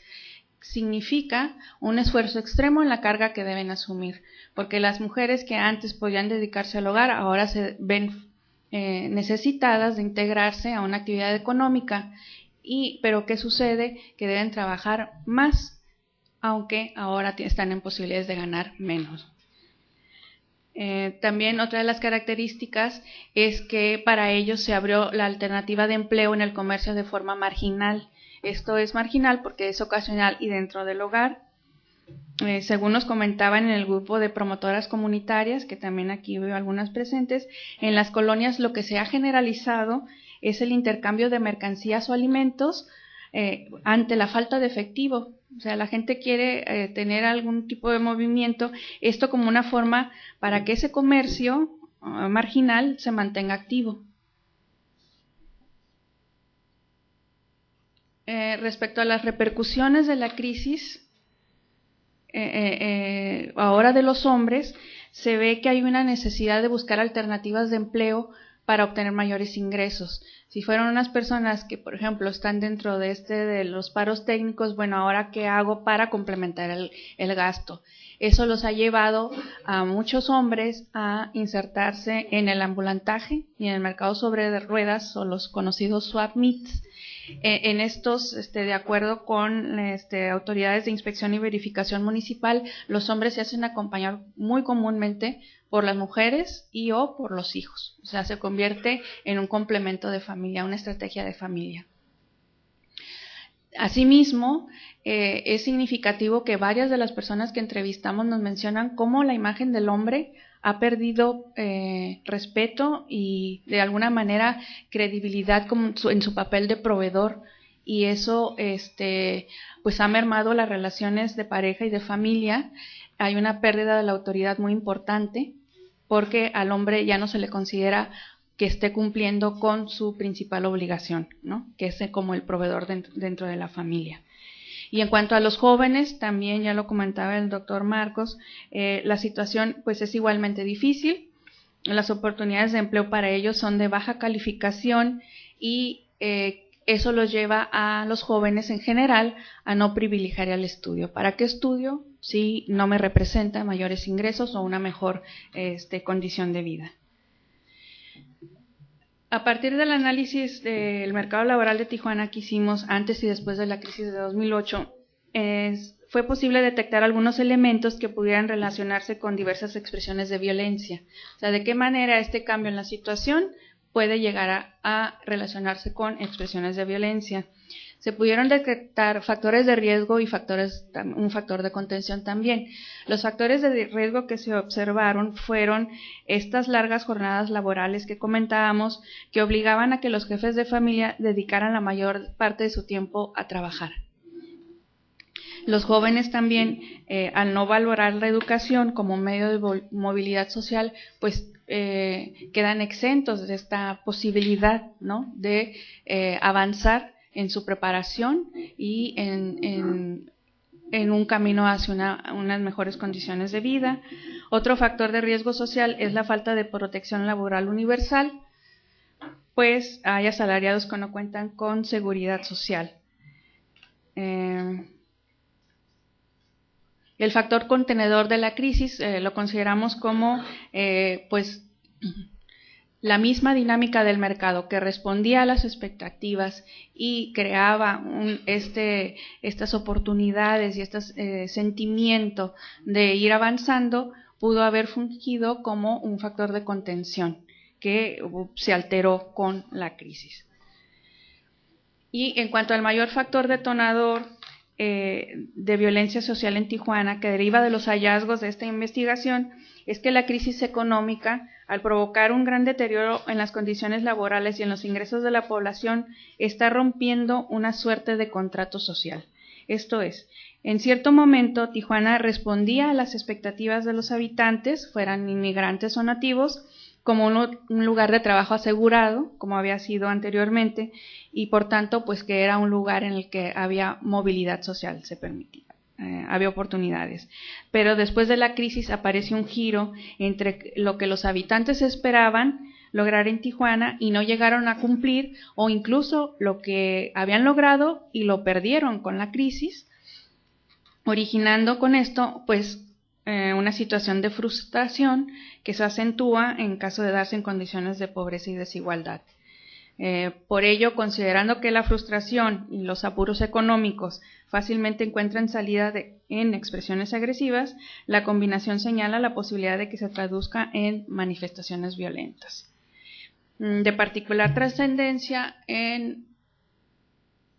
significa un esfuerzo extremo en la carga que deben asumir, porque las mujeres que antes podían dedicarse al hogar ahora se ven necesitadas de integrarse a una actividad económica, pero ¿qué sucede? Que deben trabajar más, aunque ahora están en posibilidades de ganar menos. También otra de las características es que para ellos se abrió la alternativa de empleo en el comercio de forma marginal. Esto es marginal porque es ocasional y dentro del hogar. Según nos comentaban en el grupo de promotoras comunitarias, que también aquí veo algunas presentes, en las colonias lo que se ha generalizado es el intercambio de mercancías o alimentos ante la falta de efectivo. O sea, la gente quiere tener algún tipo de movimiento, esto como una forma para que ese comercio marginal se mantenga activo. Respecto a las repercusiones de la crisis, ahora de los hombres, se ve que hay una necesidad de buscar alternativas de empleo para obtener mayores ingresos. Si fueron unas personas que, por ejemplo, están dentro de los paros técnicos, bueno, ¿ahora qué hago para complementar el gasto? Eso los ha llevado a muchos hombres a insertarse en el ambulantaje y en el mercado sobre ruedas, o los conocidos swap meets. En estos, de acuerdo con autoridades de inspección y verificación municipal, los hombres se hacen acompañar muy comúnmente por las mujeres y o por los hijos. O sea, se convierte en un complemento de familia, una estrategia de familia. Asimismo, es significativo que varias de las personas que entrevistamos nos mencionan cómo la imagen del hombre ha perdido respeto y de alguna manera credibilidad en su papel de proveedor, y eso pues ha mermado las relaciones de pareja y de familia. Hay una pérdida de la autoridad muy importante porque al hombre ya no se le considera que esté cumpliendo con su principal obligación, ¿no? Que es como el proveedor dentro de la familia. Y en cuanto a los jóvenes, también ya lo comentaba el doctor Marcos, la situación pues es igualmente difícil. Las oportunidades de empleo para ellos son de baja calificación y eso los lleva a los jóvenes en general a no privilegiar el estudio. ¿Para qué estudio si no me representa mayores ingresos o una mejor condición de vida? A partir del análisis del mercado laboral de Tijuana que hicimos antes y después de la crisis de 2008, fue posible detectar algunos elementos que pudieran relacionarse con diversas expresiones de violencia. O sea, de qué manera este cambio en la situación puede llegar a relacionarse con expresiones de violencia. Se pudieron detectar factores de riesgo y un factor de contención también. Los factores de riesgo que se observaron fueron estas largas jornadas laborales que comentábamos, que obligaban a que los jefes de familia dedicaran la mayor parte de su tiempo a trabajar. Los jóvenes también, al no valorar la educación como medio de movilidad social, pues quedan exentos de esta posibilidad, ¿no?, de avanzar en su preparación y en un camino hacia unas mejores condiciones de vida. Otro factor de riesgo social es la falta de protección laboral universal, pues hay asalariados que no cuentan con seguridad social. El factor contenedor de la crisis lo consideramos como pues la misma dinámica del mercado que respondía a las expectativas y creaba estas oportunidades y este sentimiento de ir avanzando, pudo haber fungido como un factor de contención que se alteró con la crisis. Y en cuanto al mayor factor detonador de violencia social en Tijuana, que deriva de los hallazgos de esta investigación, es que la crisis económica, al provocar un gran deterioro en las condiciones laborales y en los ingresos de la población, está rompiendo una suerte de contrato social. Esto es, en cierto momento Tijuana respondía a las expectativas de los habitantes, fueran inmigrantes o nativos, como un lugar de trabajo asegurado, como había sido anteriormente, y por tanto, pues que era un lugar en el que había movilidad social, se permitía. Había oportunidades, pero después de la crisis aparece un giro entre lo que los habitantes esperaban lograr en Tijuana y no llegaron a cumplir, o incluso lo que habían logrado y lo perdieron con la crisis, originando con esto pues una situación de frustración que se acentúa en caso de darse en condiciones de pobreza y desigualdad. Por ello, considerando que la frustración y los apuros económicos fácilmente encuentran salida en expresiones agresivas, la combinación señala la posibilidad de que se traduzca en manifestaciones violentas. De particular trascendencia en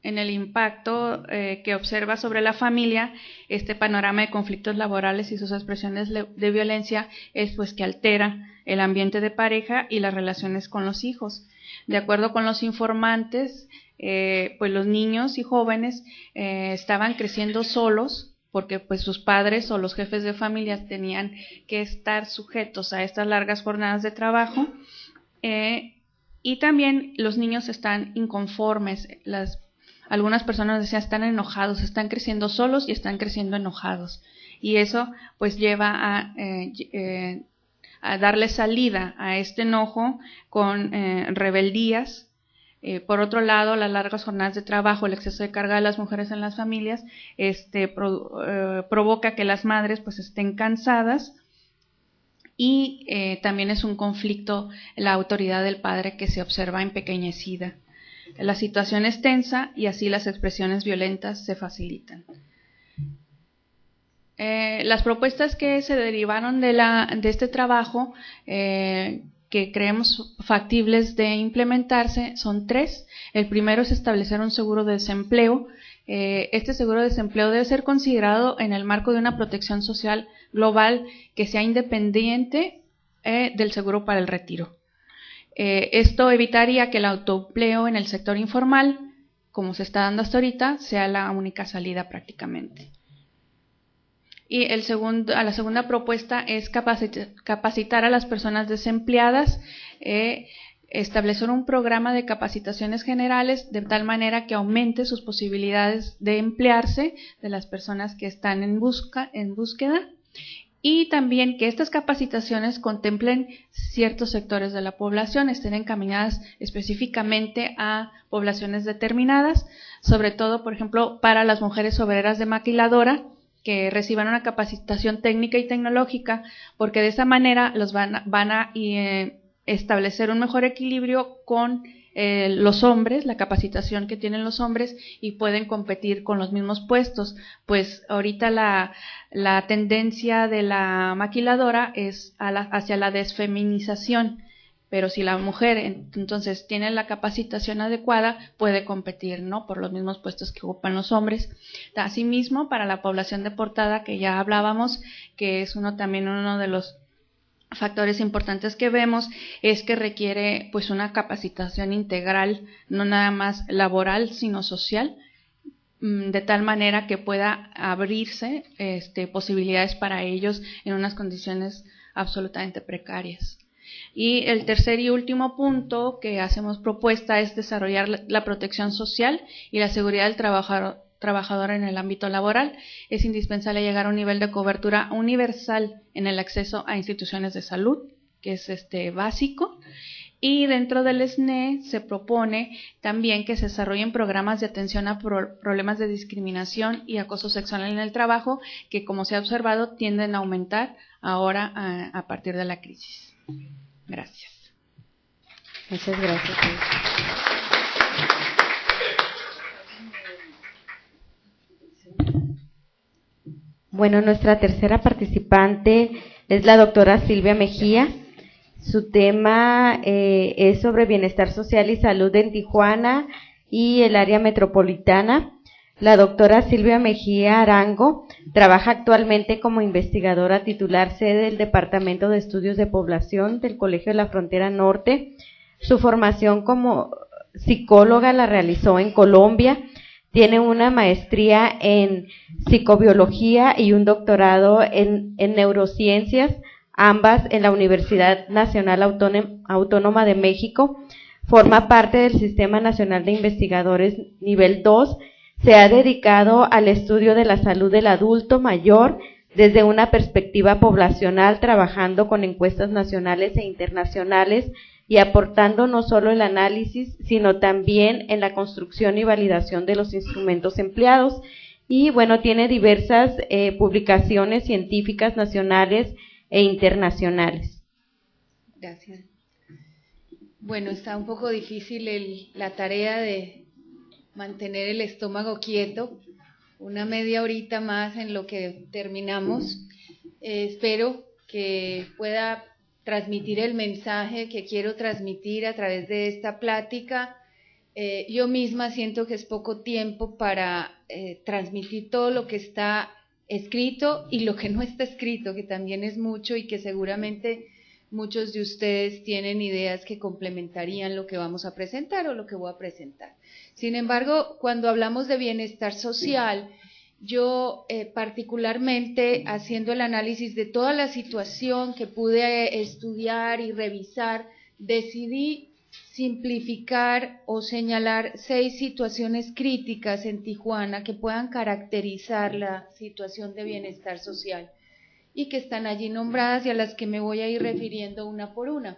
el impacto que observa sobre la familia, este panorama de conflictos laborales y sus expresiones de violencia es pues que altera el ambiente de pareja y las relaciones con los hijos. De acuerdo con los informantes, pues los niños y jóvenes estaban creciendo solos porque pues sus padres o los jefes de familia tenían que estar sujetos a estas largas jornadas de trabajo, y también los niños están inconformes. Algunas personas decían están enojados, están creciendo solos y están creciendo enojados, y eso pues lleva a darle salida a este enojo con rebeldías. Por otro lado, las largas jornadas de trabajo, el exceso de carga de las mujeres en las familias provoca que las madres pues estén cansadas, y también es un conflicto la autoridad del padre que se observa empequeñecida. La situación es tensa y así las expresiones violentas se facilitan. Las propuestas que se derivaron de este trabajo, que creemos factibles de implementarse, son 3. El primero es establecer un seguro de desempleo. Este seguro de desempleo debe ser considerado en el marco de una protección social global que sea independiente del seguro para el retiro. Esto evitaría que el autoempleo en el sector informal, como se está dando hasta ahorita, sea la única salida prácticamente. Y la segunda propuesta es capacitar a las personas desempleadas, establecer un programa de capacitaciones generales de tal manera que aumente sus posibilidades de emplearse de las personas que están en búsqueda, y también que estas capacitaciones contemplen ciertos sectores de la población, estén encaminadas específicamente a poblaciones determinadas, sobre todo, por ejemplo, para las mujeres obreras de maquiladora, que reciban una capacitación técnica y tecnológica, porque de esa manera los van a establecer un mejor equilibrio con los hombres, la capacitación que tienen los hombres, y pueden competir con los mismos puestos, pues ahorita la tendencia de la maquiladora es hacia la desfeminización, pero si la mujer entonces tiene la capacitación adecuada, puede competir, ¿no?, por los mismos puestos que ocupan los hombres. Asimismo, para la población deportada, que ya hablábamos, que es uno de los factores importantes que vemos, es que requiere pues una capacitación integral, no nada más laboral, sino social, de tal manera que pueda abrirse posibilidades para ellos en unas condiciones absolutamente precarias. Y el tercer y último punto que hacemos propuesta es desarrollar la protección social y la seguridad del trabajador en el ámbito laboral. Es indispensable llegar a un nivel de cobertura universal en el acceso a instituciones de salud, que es básico, y dentro del SNE se propone también que se desarrollen programas de atención a problemas de discriminación y acoso sexual en el trabajo, que como se ha observado tienden a aumentar ahora a partir de la crisis. Gracias. Muchas gracias. Bueno, nuestra tercera participante es la doctora Silvia Mejía. Su tema es sobre bienestar social y salud en Tijuana y el área metropolitana. La doctora Silvia Mejía Arango trabaja actualmente como investigadora titular sede del Departamento de Estudios de Población del Colegio de la Frontera Norte. Su formación como psicóloga la realizó en Colombia. Tiene una maestría en psicobiología y un doctorado en neurociencias, ambas en la Universidad Nacional Autónoma de México. Forma parte del Sistema Nacional de Investigadores Nivel 2. Se ha dedicado al estudio de la salud del adulto mayor desde una perspectiva poblacional, trabajando con encuestas nacionales e internacionales y aportando no solo el análisis, sino también en la construcción y validación de los instrumentos empleados. Y bueno, tiene diversas publicaciones científicas nacionales e internacionales. Gracias. Bueno, está un poco difícil la tarea de mantener el estómago quieto, una media horita más en lo que terminamos. Espero que pueda transmitir el mensaje que quiero transmitir a través de esta plática. Yo misma siento que es poco tiempo para transmitir todo lo que está escrito y lo que no está escrito, que también es mucho y que seguramente muchos de ustedes tienen ideas que complementarían lo que vamos a presentar o lo que voy a presentar. Sin embargo, cuando hablamos de bienestar social, yo particularmente haciendo el análisis de toda la situación que pude estudiar y revisar, decidí simplificar o señalar 6 situaciones críticas en Tijuana que puedan caracterizar la situación de bienestar social y que están allí nombradas y a las que me voy a ir refiriendo una por una.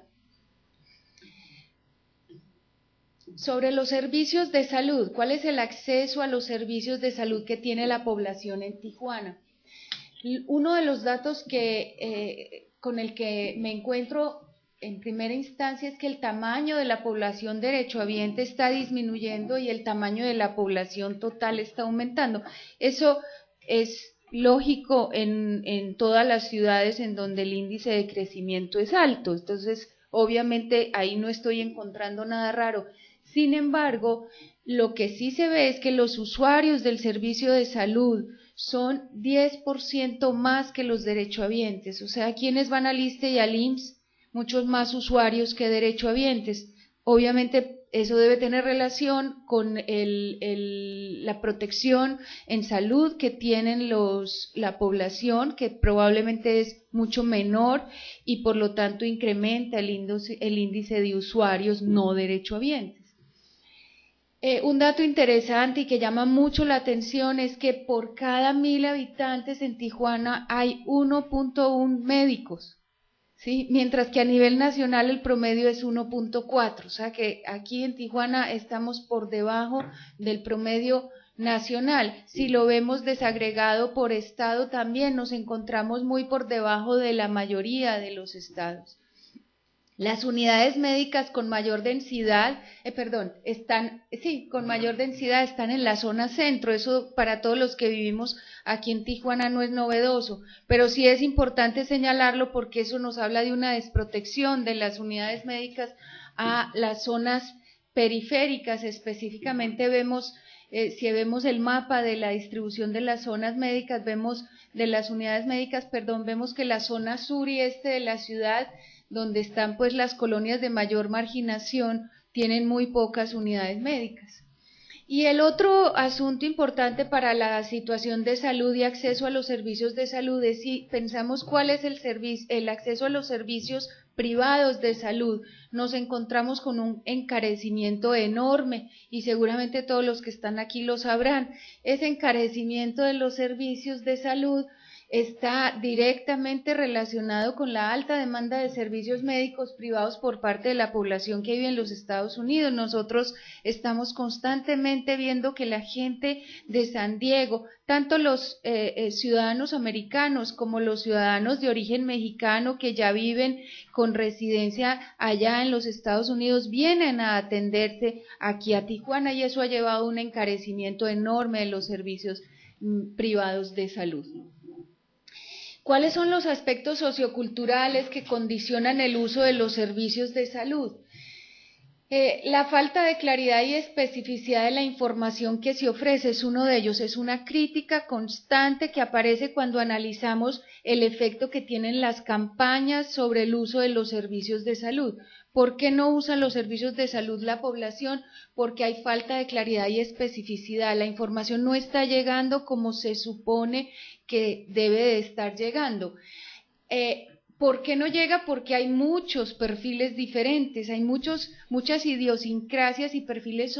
Sobre los servicios de salud, ¿cuál es el acceso a los servicios de salud que tiene la población en Tijuana? Uno de los datos con el que me encuentro en primera instancia es que el tamaño de la población derechohabiente está disminuyendo y el tamaño de la población total está aumentando. Eso es lógico en todas las ciudades en donde el índice de crecimiento es alto, entonces obviamente ahí no estoy encontrando nada raro. Sin embargo, lo que sí se ve es que los usuarios del servicio de salud son 10% más que los derechohabientes, o sea, quienes van al ISSSTE y al IMSS, muchos más usuarios que derechohabientes. Obviamente eso debe tener relación con la protección en salud que tienen la población, que probablemente es mucho menor y por lo tanto incrementa el índice de usuarios no derechohabientes. Un dato interesante y que llama mucho la atención es que por cada 1000 habitantes en Tijuana hay 1.1 médicos, ¿sí? Mientras que a nivel nacional el promedio es 1.4, o sea que aquí en Tijuana estamos por debajo del promedio nacional. Si lo vemos desagregado por estado también nos encontramos muy por debajo de la mayoría de los estados. Las unidades médicas con mayor densidad, están en la zona centro. Eso para todos los que vivimos aquí en Tijuana no es novedoso, pero sí es importante señalarlo porque eso nos habla de una desprotección de las unidades médicas a las zonas periféricas. Específicamente vemos, si vemos el mapa de la distribución de las zonas médicas, vemos que la zona sur y este de la ciudad, donde están pues las colonias de mayor marginación, tienen muy pocas unidades médicas. Y el otro asunto importante para la situación de salud y acceso a los servicios de salud es si pensamos cuál es el acceso a los servicios privados de salud. Nos encontramos con un encarecimiento enorme y seguramente todos los que están aquí lo sabrán. Ese encarecimiento de los servicios de salud está directamente relacionado con la alta demanda de servicios médicos privados por parte de la población que vive en los Estados Unidos. Nosotros estamos constantemente viendo que la gente de San Diego, tanto los ciudadanos americanos como los ciudadanos de origen mexicano que ya viven con residencia allá en los Estados Unidos, vienen a atenderse aquí a Tijuana, y eso ha llevado a un encarecimiento enorme de los servicios privados de salud. ¿Cuáles son los aspectos socioculturales que condicionan el uso de los servicios de salud? La falta de claridad y especificidad de la información que se ofrece es uno de ellos. Es una crítica constante que aparece cuando analizamos el efecto que tienen las campañas sobre el uso de los servicios de salud. ¿Por qué no usan los servicios de salud la población? Porque hay falta de claridad y especificidad. La información no está llegando como se supone que debe de estar llegando. ¿Por qué no llega? Porque hay muchos perfiles diferentes, hay muchas idiosincrasias y perfiles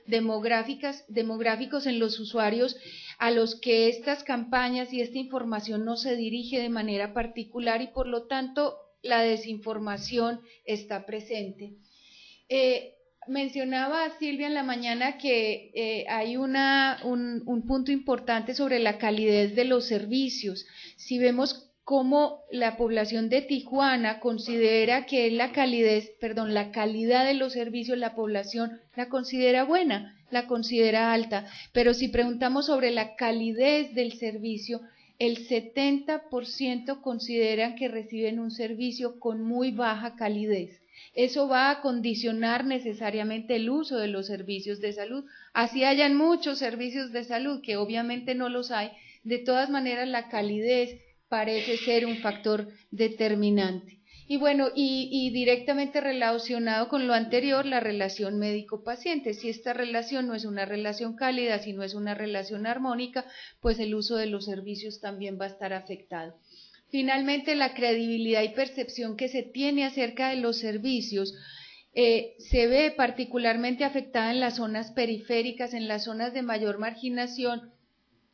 demográficos en los usuarios a los que estas campañas y esta información no se dirige de manera particular, y por lo tanto la desinformación está presente. Mencionaba Silvia en la mañana que hay un punto importante sobre la calidez de los servicios. Si vemos cómo la población de Tijuana considera que la calidad de los servicios, la población la considera buena, la considera alta, pero si preguntamos sobre la calidez del servicio, el 70% consideran que reciben un servicio con muy baja calidez. Eso va a condicionar necesariamente el uso de los servicios de salud. Así hayan muchos servicios de salud, que obviamente no los hay, de todas maneras la calidez parece ser un factor determinante. Y bueno, y directamente relacionado con lo anterior, la relación médico-paciente. Si esta relación no es una relación cálida, si no es una relación armónica, pues el uso de los servicios también va a estar afectado. Finalmente, la credibilidad y percepción que se tiene acerca de los servicios se ve particularmente afectada en las zonas periféricas, en las zonas de mayor marginación,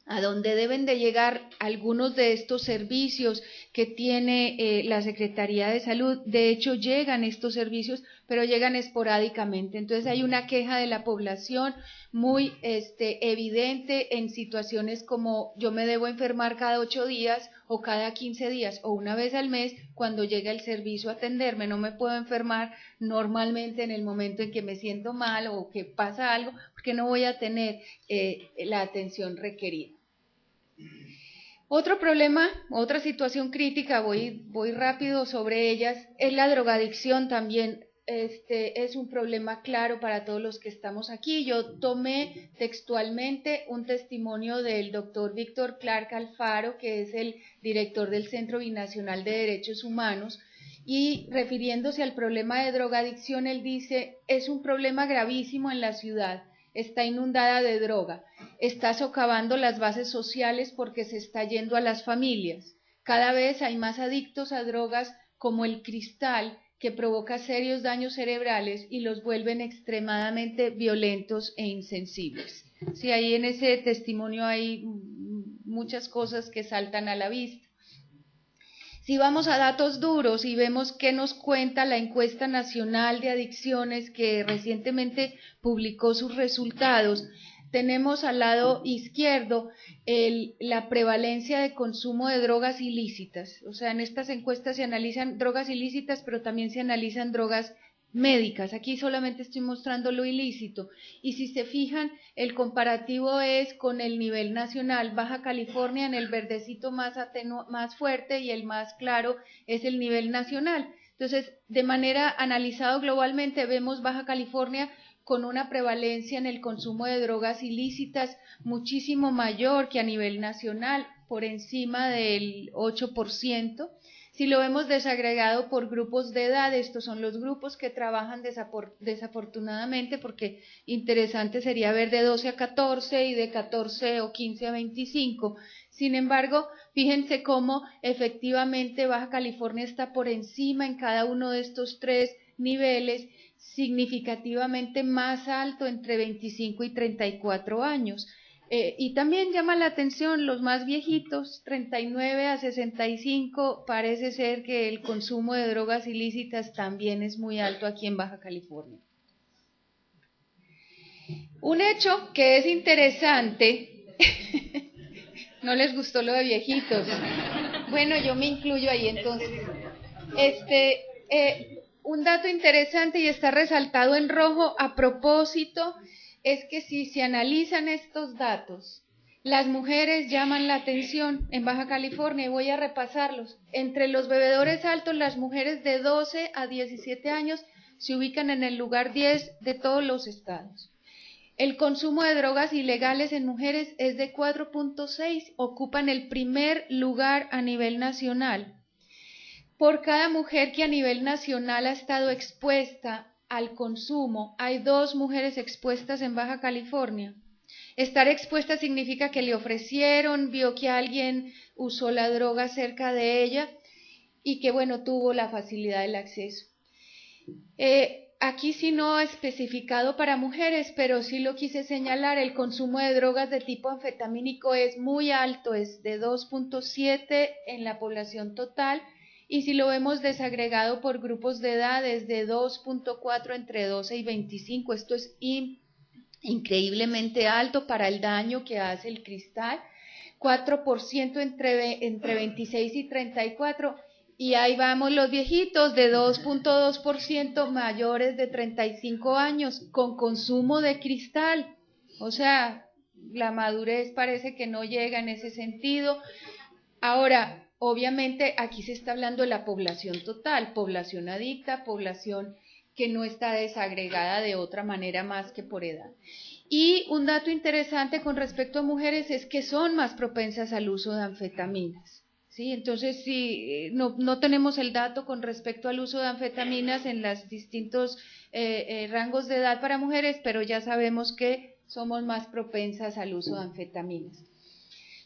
a donde deben de llegar algunos de estos servicios que tiene la Secretaría de Salud. De hecho, llegan estos servicios, pero llegan esporádicamente. Entonces hay una queja de la población muy evidente en situaciones como: yo me debo enfermar cada 8 días o cada 15 días o una vez al mes cuando llega el servicio a atenderme. No me puedo enfermar normalmente en el momento en que me siento mal o que pasa algo, porque no voy a tener la atención requerida. Otro problema, otra situación crítica, voy rápido sobre ellas, es la drogadicción también. Es un problema claro para todos los que estamos aquí. Yo tomé textualmente un testimonio del doctor Víctor Clark Alfaro, que es el director del Centro Binacional de Derechos Humanos, y refiriéndose al problema de drogadicción, él dice: es un problema gravísimo en la ciudad. Está inundada de droga, está socavando las bases sociales porque se está yendo a las familias. Cada vez hay más adictos a drogas como el cristal, que provoca serios daños cerebrales y los vuelven extremadamente violentos e insensibles. Sí, ahí en ese testimonio hay muchas cosas que saltan a la vista. Si vamos a datos duros y vemos qué nos cuenta la encuesta nacional de adicciones, que recientemente publicó sus resultados, tenemos al lado izquierdo la prevalencia de consumo de drogas ilícitas. O sea, en estas encuestas se analizan drogas ilícitas, pero también se analizan drogas médicas. Aquí solamente estoy mostrando lo ilícito. Y si se fijan, el comparativo es con el nivel nacional. Baja California en el verdecito más fuerte, y el más claro es el nivel nacional. Entonces, de manera analizado globalmente, vemos Baja California con una prevalencia en el consumo de drogas ilícitas muchísimo mayor que a nivel nacional, por encima del 8%. Si lo vemos desagregado por grupos de edad, estos son los grupos que trabajan desafortunadamente, porque interesante sería ver de 12 a 14 y de 14 o 15 a 25. Sin embargo, fíjense cómo efectivamente Baja California está por encima en cada uno de estos 3 niveles, significativamente más alto entre 25 y 34 años. Y también llama la atención los más viejitos, 39 a 65, parece ser que el consumo de drogas ilícitas también es muy alto aquí en Baja California. Un hecho que es interesante, no les gustó lo de viejitos, bueno, yo me incluyo ahí entonces, un dato interesante y está resaltado en rojo a propósito, es que si se analizan estos datos, las mujeres llaman la atención en Baja California, y voy a repasarlos. Entre los bebedores altos, las mujeres de 12 a 17 años se ubican en el lugar 10 de todos los estados. El consumo de drogas ilegales en mujeres es de 4.6, ocupan el primer lugar a nivel nacional. Por cada mujer que a nivel nacional ha estado expuesta al consumo, hay 2 mujeres expuestas en Baja California. Estar expuesta significa que le ofrecieron, vio que alguien usó la droga cerca de ella y que, bueno, tuvo la facilidad del acceso. Aquí sí no especificado para mujeres, pero sí lo quise señalar, el consumo de drogas de tipo anfetamínico es muy alto, es de 2.7 en la población total, y si lo vemos desagregado por grupos de edad es de 2.4 entre 12 y 25, esto es increíblemente alto para el daño que hace el cristal, 4% entre 26 y 34, y ahí vamos los viejitos de 2.2% mayores de 35 años con consumo de cristal, o sea, la madurez parece que no llega en ese sentido. Ahora, obviamente aquí se está hablando de la población total, población adicta, población que no está desagregada de otra manera más que por edad. Y un dato interesante con respecto a mujeres es que son más propensas al uso de anfetaminas, ¿sí? Entonces, sí, no tenemos el dato con respecto al uso de anfetaminas en los distintos rangos de edad para mujeres, pero ya sabemos que somos más propensas al uso de anfetaminas.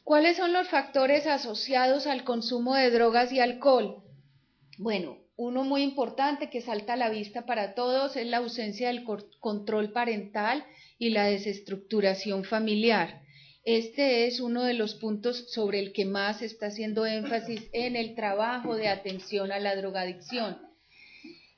¿Cuáles son los factores asociados al consumo de drogas y alcohol? Bueno, uno muy importante que salta a la vista para todos es la ausencia del control parental y la desestructuración familiar. Este es uno de los puntos sobre el que más se está haciendo énfasis en el trabajo de atención a la drogadicción.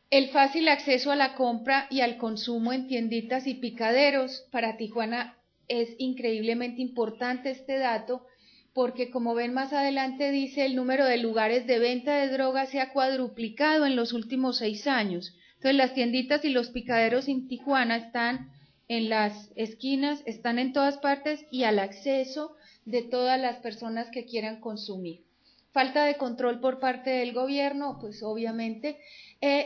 El fácil acceso a la compra y al consumo en tienditas y picaderos. Para Tijuana es increíblemente importante este dato, porque como ven más adelante dice el número de lugares de venta de drogas se ha cuadruplicado en los últimos 6 años. Entonces las tienditas y los picaderos en Tijuana están en las esquinas, están en todas partes y al acceso de todas las personas que quieran consumir. Falta de control por parte del gobierno, pues obviamente,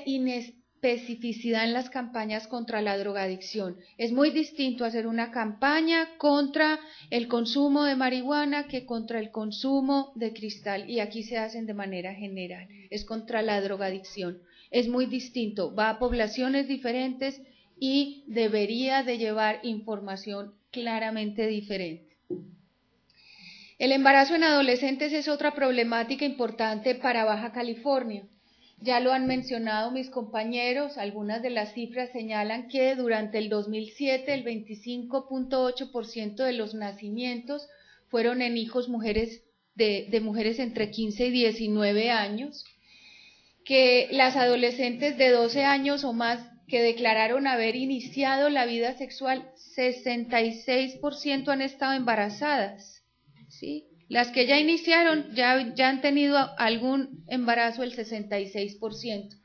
inespecificidad en las campañas contra la drogadicción. Es muy distinto hacer una campaña contra el consumo de marihuana que contra el consumo de cristal, y aquí se hacen de manera general, es contra la drogadicción. Es muy distinto, va a poblaciones diferentes y debería de llevar información claramente diferente. El embarazo en adolescentes es otra problemática importante para Baja California. Ya lo han mencionado mis compañeros, algunas de las cifras señalan que durante el 2007 el 25.8% de los nacimientos fueron en hijos de mujeres entre 15 y 19 años, que las adolescentes de 12 años o más que declararon haber iniciado la vida sexual, 66% han estado embarazadas, ¿sí? Las que ya iniciaron, ya han tenido algún embarazo, el 66%.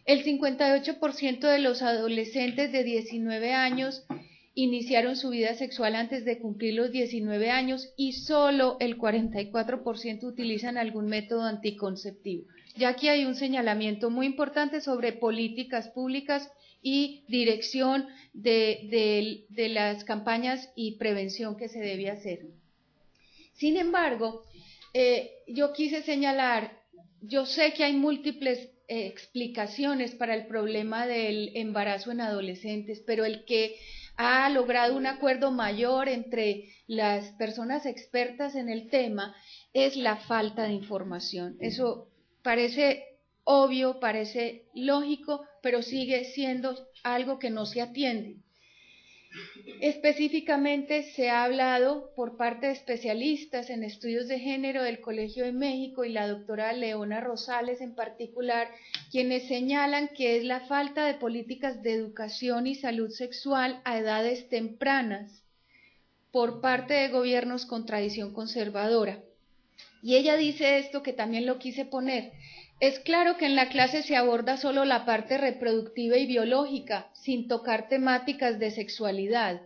El 58% de los adolescentes de 19 años iniciaron su vida sexual antes de cumplir los 19 años y solo el 44% utilizan algún método anticonceptivo. Ya aquí hay un señalamiento muy importante sobre políticas públicas y dirección de las campañas y prevención que se debe hacer. Sin embargo, yo quise señalar, yo sé que hay múltiples explicaciones para el problema del embarazo en adolescentes, pero el que ha logrado un acuerdo mayor entre las personas expertas en el tema es la falta de información. Eso parece obvio, parece lógico, pero sigue siendo algo que no se atiende. Específicamente se ha hablado por parte de especialistas en estudios de género del Colegio de México y la doctora Leona Rosales en particular, quienes señalan que es la falta de políticas de educación y salud sexual a edades tempranas por parte de gobiernos con tradición conservadora. Y ella dice esto que también lo quise poner. Es claro que en la clase se aborda solo la parte reproductiva y biológica, sin tocar temáticas de sexualidad.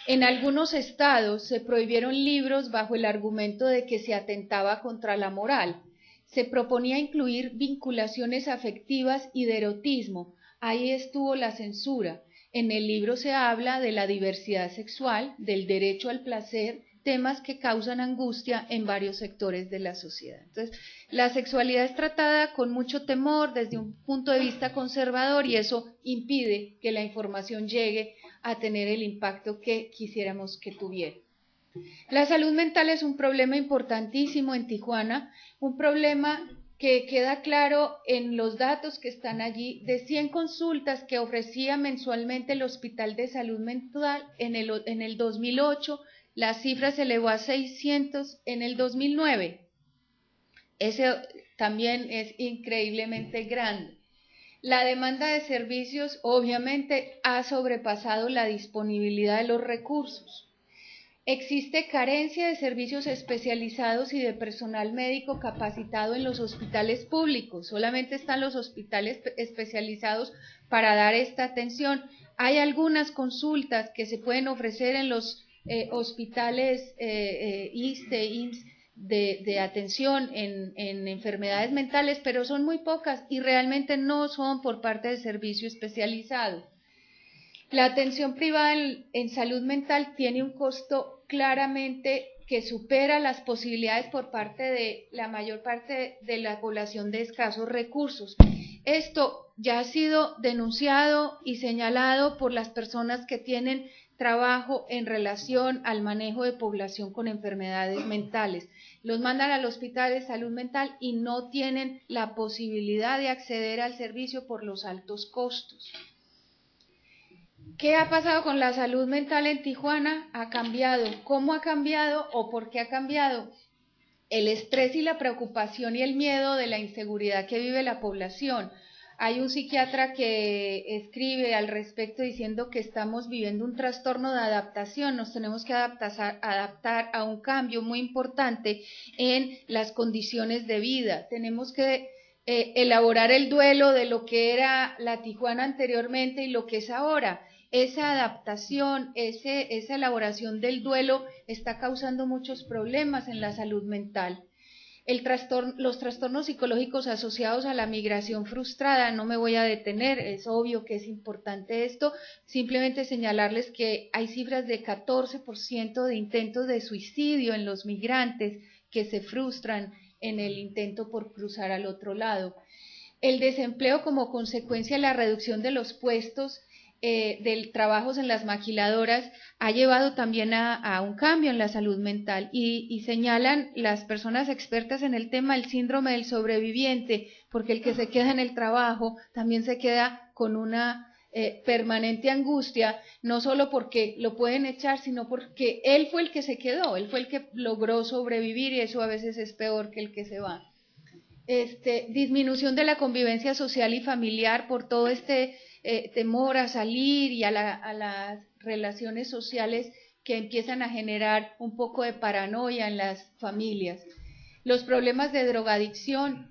En algunos estados se prohibieron libros bajo el argumento de que se atentaba contra la moral. Se proponía incluir vinculaciones afectivas y de erotismo. Ahí estuvo la censura. En el libro se habla de la diversidad sexual, del derecho al placer, temas que causan angustia en varios sectores de la sociedad. Entonces, la sexualidad es tratada con mucho temor desde un punto de vista conservador y eso impide que la información llegue a tener el impacto que quisiéramos que tuviera. La salud mental es un problema importantísimo en Tijuana, un problema que queda claro en los datos que están allí. De 100 consultas que ofrecía mensualmente el Hospital de Salud Mental en el 2008, la cifra se elevó a 600 en el 2009. Ese también es increíblemente grande. La demanda de servicios obviamente ha sobrepasado la disponibilidad de los recursos. Existe carencia de servicios especializados y de personal médico capacitado en los hospitales públicos. Solamente están los hospitales especializados para dar esta atención. Hay algunas consultas que se pueden ofrecer en los hospitales ISSSTE, IMSS de atención en enfermedades mentales, pero son muy pocas y realmente no son por parte del servicio especializado. La atención privada en salud mental tiene un costo claramente que supera las posibilidades por parte de la mayor parte de la población de escasos recursos. Esto ya ha sido denunciado y señalado por las personas que tienen trabajo en relación al manejo de población con enfermedades mentales. Los mandan al hospital de salud mental y no tienen la posibilidad de acceder al servicio por los altos costos. ¿Qué ha pasado con la salud mental en Tijuana? Ha cambiado. ¿Cómo ha cambiado o por qué ha cambiado? El estrés y la preocupación y el miedo de la inseguridad que vive la población. Hay un psiquiatra que escribe al respecto diciendo que estamos viviendo un trastorno de adaptación, nos tenemos que adaptar a un cambio muy importante en las condiciones de vida. Tenemos que elaborar el duelo de lo que era la Tijuana anteriormente y lo que es ahora. Esa adaptación, esa elaboración del duelo está causando muchos problemas en la salud mental. Los trastornos psicológicos asociados a la migración frustrada, no me voy a detener, es obvio que es importante esto, simplemente señalarles que hay cifras de 14% de intentos de suicidio en los migrantes que se frustran en el intento por cruzar al otro lado. El desempleo como consecuencia de la reducción de los puestos de trabajos en las maquiladoras ha llevado también a un cambio en la salud mental y señalan las personas expertas en el tema el síndrome del sobreviviente, porque el que se queda en el trabajo también se queda con una permanente angustia, no solo porque lo pueden echar, sino porque él fue el que se quedó, él fue el que logró sobrevivir y eso a veces es peor que el que se va. Disminución de la convivencia social y familiar por todo temor a salir y a las relaciones sociales que empiezan a generar un poco de paranoia en las familias. Los problemas de drogadicción,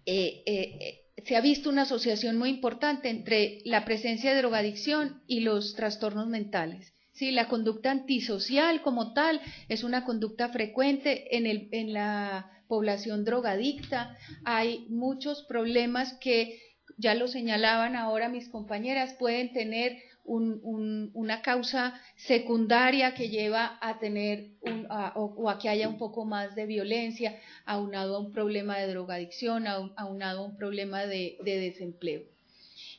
se ha visto una asociación muy importante entre la presencia de drogadicción y los trastornos mentales. Sí, la conducta antisocial como tal es una conducta frecuente en la población drogadicta. Hay muchos problemas que, ya lo señalaban ahora mis compañeras, pueden tener una causa secundaria que lleva a tener o a que haya un poco más de violencia, aunado a un problema de drogadicción, aunado a un problema de desempleo.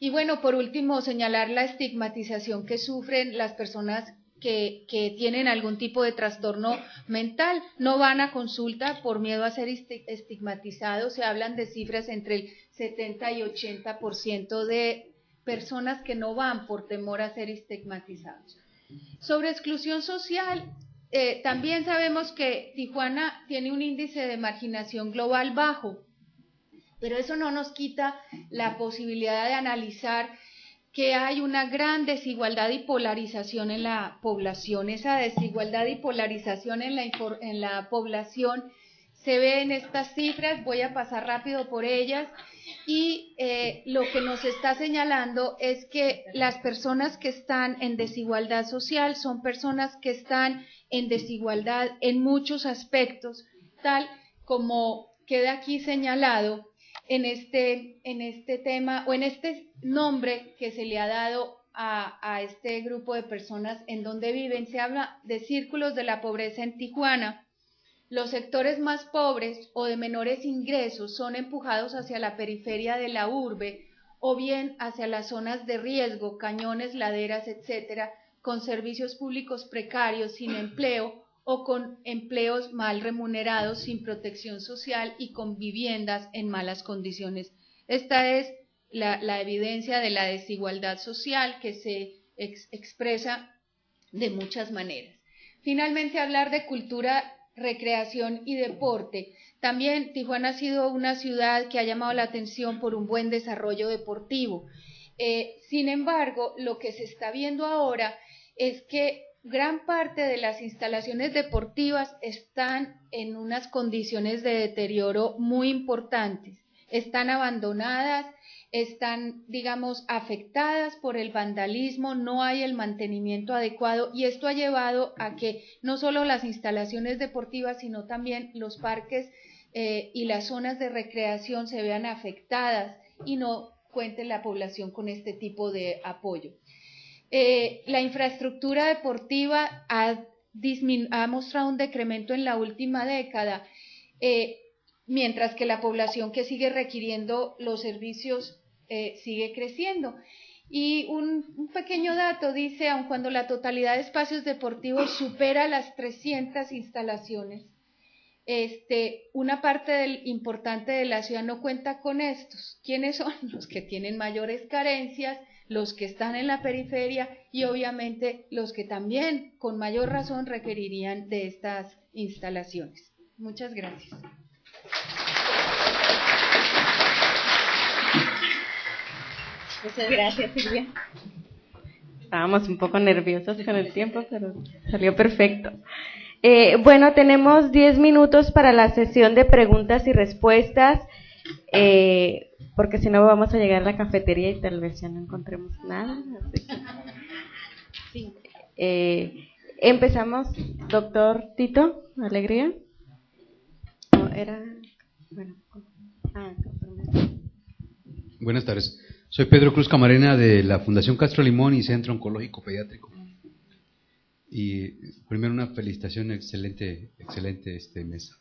Y bueno, por último, señalar la estigmatización que sufren las personas que tienen algún tipo de trastorno mental, no van a consulta por miedo a ser estigmatizados. Se hablan de cifras entre el 70 y 80% de personas que no van por temor a ser estigmatizados. Sobre exclusión social, también sabemos que Tijuana tiene un índice de marginación global bajo, pero eso no nos quita la posibilidad de analizar que hay una gran desigualdad y polarización en la población. Esa desigualdad y polarización en la población se ve en estas cifras, voy a pasar rápido por ellas, y lo que nos está señalando es que las personas que están en desigualdad social son personas que están en desigualdad en muchos aspectos, tal como queda aquí señalado en este tema o en este nombre que se le ha dado a este grupo de personas en donde viven. Se habla de círculos de la pobreza en Tijuana. Los sectores más pobres o de menores ingresos son empujados hacia la periferia de la urbe o bien hacia las zonas de riesgo, cañones, laderas, etcétera, con servicios públicos precarios, sin empleo o con empleos mal remunerados, sin protección social y con viviendas en malas condiciones. Esta es la evidencia de la desigualdad social que se expresa de muchas maneras. Finalmente, hablar de cultura, recreación y deporte. También Tijuana ha sido una ciudad que ha llamado la atención por un buen desarrollo deportivo. Sin embargo, lo que se está viendo ahora es que gran parte de las instalaciones deportivas están en unas condiciones de deterioro muy importantes. Están abandonadas, están, digamos, afectadas por el vandalismo, no hay el mantenimiento adecuado, y esto ha llevado a que no solo las instalaciones deportivas, sino también los parques y las zonas de recreación se vean afectadas y no cuente la población con este tipo de apoyo. La infraestructura deportiva ha mostrado un decremento en la última década, mientras que la población que sigue requiriendo los servicios sigue creciendo. Y un pequeño dato dice, aun cuando la totalidad de espacios deportivos supera las 300 instalaciones, una parte importante de la ciudad no cuenta con estos. ¿Quiénes son? Los que tienen mayores carencias, los que están en la periferia y obviamente los que también con mayor razón requerirían de estas instalaciones. Muchas gracias. Muchas gracias, Silvia. Estábamos un poco nerviosos con el tiempo, pero salió perfecto. Bueno, tenemos 10 minutos para la sesión de preguntas y respuestas, porque si no vamos a llegar a la cafetería y tal vez ya no encontremos nada. Así que, sí. Empezamos, doctor Tito, Alegría. No, era, bueno, Buenas tardes. Soy Pedro Cruz Camarena de la Fundación Castro Limón y Centro Oncológico Pediátrico. Y primero una felicitación, excelente mesa.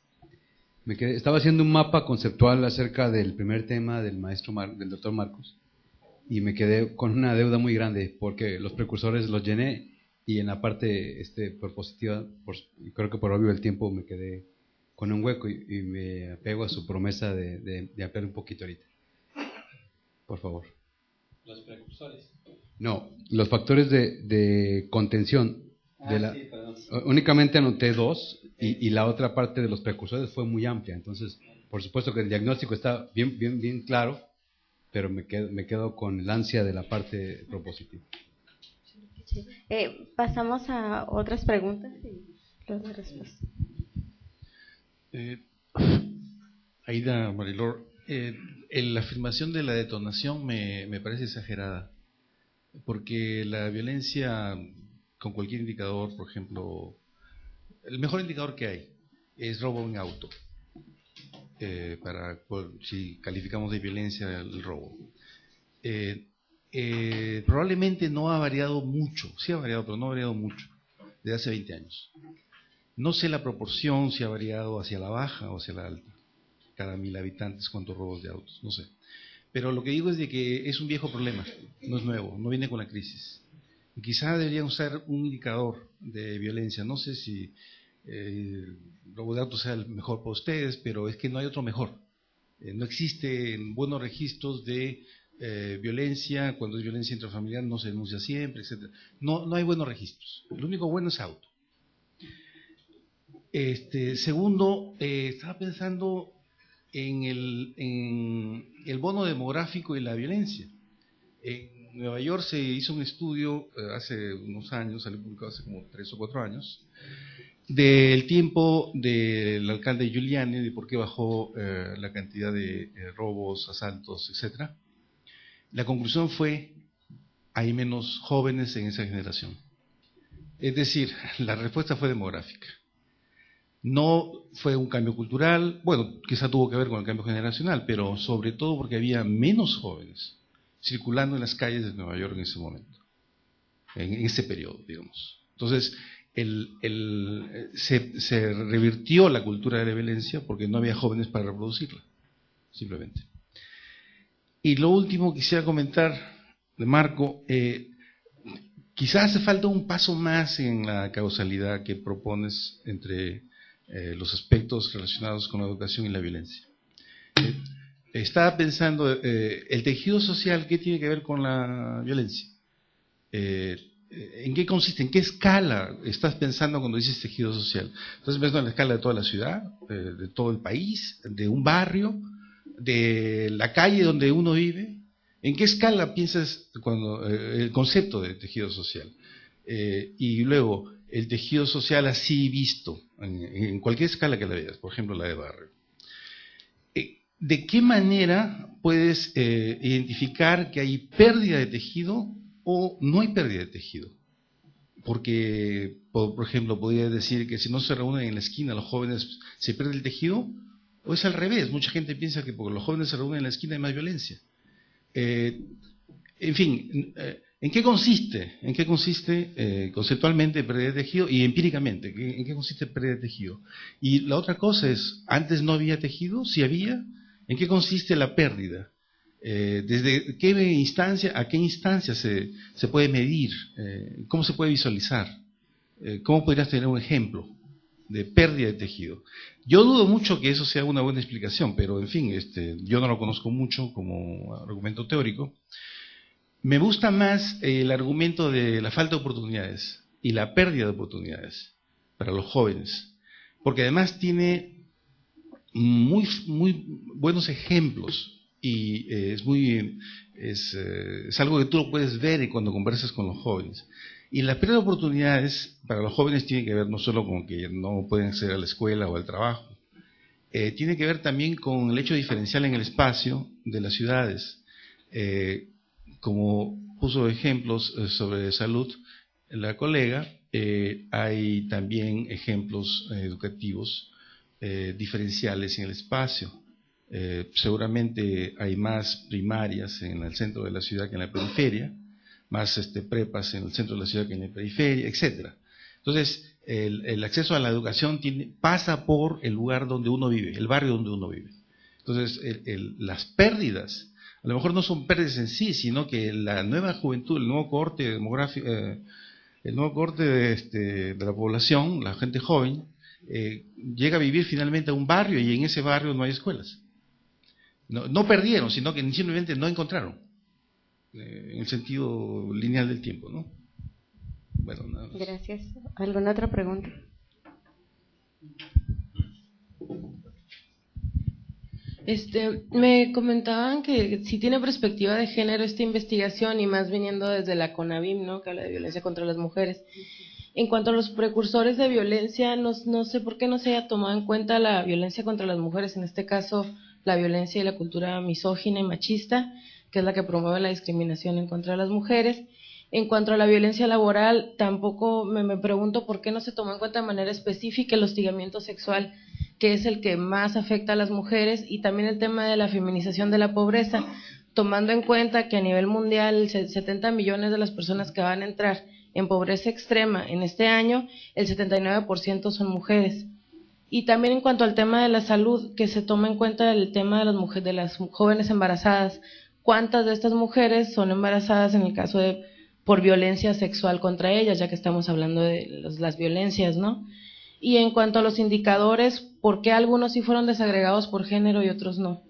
Estaba haciendo un mapa conceptual acerca del primer tema del del doctor Marcos y me quedé con una deuda muy grande porque los precursores los llené y en la parte propositiva, creo que por obvio el tiempo me quedé con un hueco y me apego a su promesa de ampliar un poquito ahorita. Por favor. ¿Los precursores? No, los factores de contención. Sí, únicamente anoté 2 y la otra parte de los precursores fue muy amplia. Entonces, por supuesto que el diagnóstico está bien claro, pero me quedo con el ansia de la parte propositiva. Pasamos a otras preguntas y luego respuestas. Aida Marilor, la afirmación de la detonación me parece exagerada, porque la violencia con cualquier indicador, por ejemplo, el mejor indicador que hay es robo en auto, si calificamos de violencia el robo. Probablemente no ha variado mucho, sí ha variado, pero no ha variado mucho, desde hace 20 años. No sé la proporción, si ha variado hacia la baja o hacia la alta, cada 1000 habitantes, cuántos robos de autos, no sé. Pero lo que digo es de que es un viejo problema, no es nuevo, no viene con la crisis. Y quizá deberían usar un indicador de violencia, no sé si el robo de autos sea el mejor para ustedes, pero es que no hay otro mejor. No existen buenos registros de violencia, cuando es violencia intrafamiliar no se denuncia siempre, etc. No hay buenos registros. Lo único bueno es auto. Segundo, estaba pensando en el bono demográfico y la violencia. En Nueva York se hizo un estudio hace unos años, salió publicado hace como 3 o 4 años, del tiempo del alcalde Giuliani, de por qué bajó la cantidad de robos, asaltos, etc. La conclusión fue, hay menos jóvenes en esa generación. Es decir, la respuesta fue demográfica. No fue un cambio cultural, bueno, quizá tuvo que ver con el cambio generacional, pero sobre todo porque había menos jóvenes circulando en las calles de Nueva York en ese momento, en ese periodo, digamos. Entonces, se revirtió la cultura de la violencia porque no había jóvenes para reproducirla, simplemente. Y lo último que quisiera comentar, de Marco, quizás hace falta un paso más en la causalidad que propones entre los aspectos relacionados con la educación y la violencia. Estaba pensando, el tejido social, ¿qué tiene que ver con la violencia? ¿En qué consiste? ¿En qué escala estás pensando cuando dices tejido social? ¿Estás pensando en la escala de toda la ciudad, de todo el país, de un barrio, de la calle donde uno vive? ¿En qué escala piensas cuando el concepto de tejido social? Y luego, el tejido social así visto, en cualquier escala que la veas, por ejemplo la de barrio. ¿De qué manera puedes identificar que hay pérdida de tejido o no hay pérdida de tejido? Porque, por ejemplo, podría decir que si no se reúnen en la esquina los jóvenes, ¿se pierde el tejido? ¿O es al revés? Mucha gente piensa que porque los jóvenes se reúnen en la esquina hay más violencia. En fin, ¿en qué consiste? ¿En qué consiste conceptualmente pérdida de tejido y empíricamente? ¿En qué consiste pérdida de tejido? Y la otra cosa es, ¿antes no había tejido? ¿Sí había? ¿En qué consiste la pérdida? ¿Desde qué instancia a qué instancia se puede medir? ¿Cómo se puede visualizar? ¿Cómo podrías tener un ejemplo de pérdida de tejido? Yo dudo mucho que eso sea una buena explicación, pero en fin, yo no lo conozco mucho como argumento teórico. Me gusta más el argumento de la falta de oportunidades y la pérdida de oportunidades para los jóvenes, porque además tiene muy buenos ejemplos y es algo que tú lo puedes ver cuando conversas con los jóvenes. Y la pérdida de oportunidades para los jóvenes tiene que ver no solo con que no pueden acceder a la escuela o al trabajo, tiene que ver también con el hecho diferencial en el espacio de las ciudades. Como puso ejemplos sobre salud la colega, hay también ejemplos educativos diferenciales en el espacio. Seguramente hay más primarias en el centro de la ciudad que en la periferia, más prepas en el centro de la ciudad que en la periferia, etc. Entonces, el acceso a la educación pasa por el lugar donde uno vive, el barrio donde uno vive. Entonces, las pérdidas a lo mejor no son pérdidas en sí, sino que la nueva juventud, el nuevo cohorte demográfico, el nuevo cohorte de la población, la gente joven, llega a vivir finalmente a un barrio y en ese barrio no hay escuelas. No perdieron, sino que simplemente no encontraron, en el sentido lineal del tiempo, ¿no? Bueno, nada más. Gracias. ¿Alguna otra pregunta? Me comentaban que sí tiene perspectiva de género esta investigación y más viniendo desde la CONAVIM, ¿no? Que habla de violencia contra las mujeres. En cuanto a los precursores de violencia, no sé por qué no se haya tomado en cuenta la violencia contra las mujeres, en este caso la violencia y la cultura misógina y machista, que es la que promueve la discriminación en contra de las mujeres. En cuanto a la violencia laboral, tampoco me pregunto por qué no se tomó en cuenta de manera específica el hostigamiento sexual, que es el que más afecta a las mujeres, y también el tema de la feminización de la pobreza, tomando en cuenta que a nivel mundial 70 millones de las personas que van a entrar en pobreza extrema en este año, el 79% son mujeres. Y también en cuanto al tema de la salud, que se toma en cuenta el tema de las mujeres, de las jóvenes embarazadas, ¿cuántas de estas mujeres son embarazadas en el caso de por violencia sexual contra ellas, ya que estamos hablando de las violencias, ¿no? Y en cuanto a los indicadores, ¿por qué algunos sí fueron desagregados por género y otros no?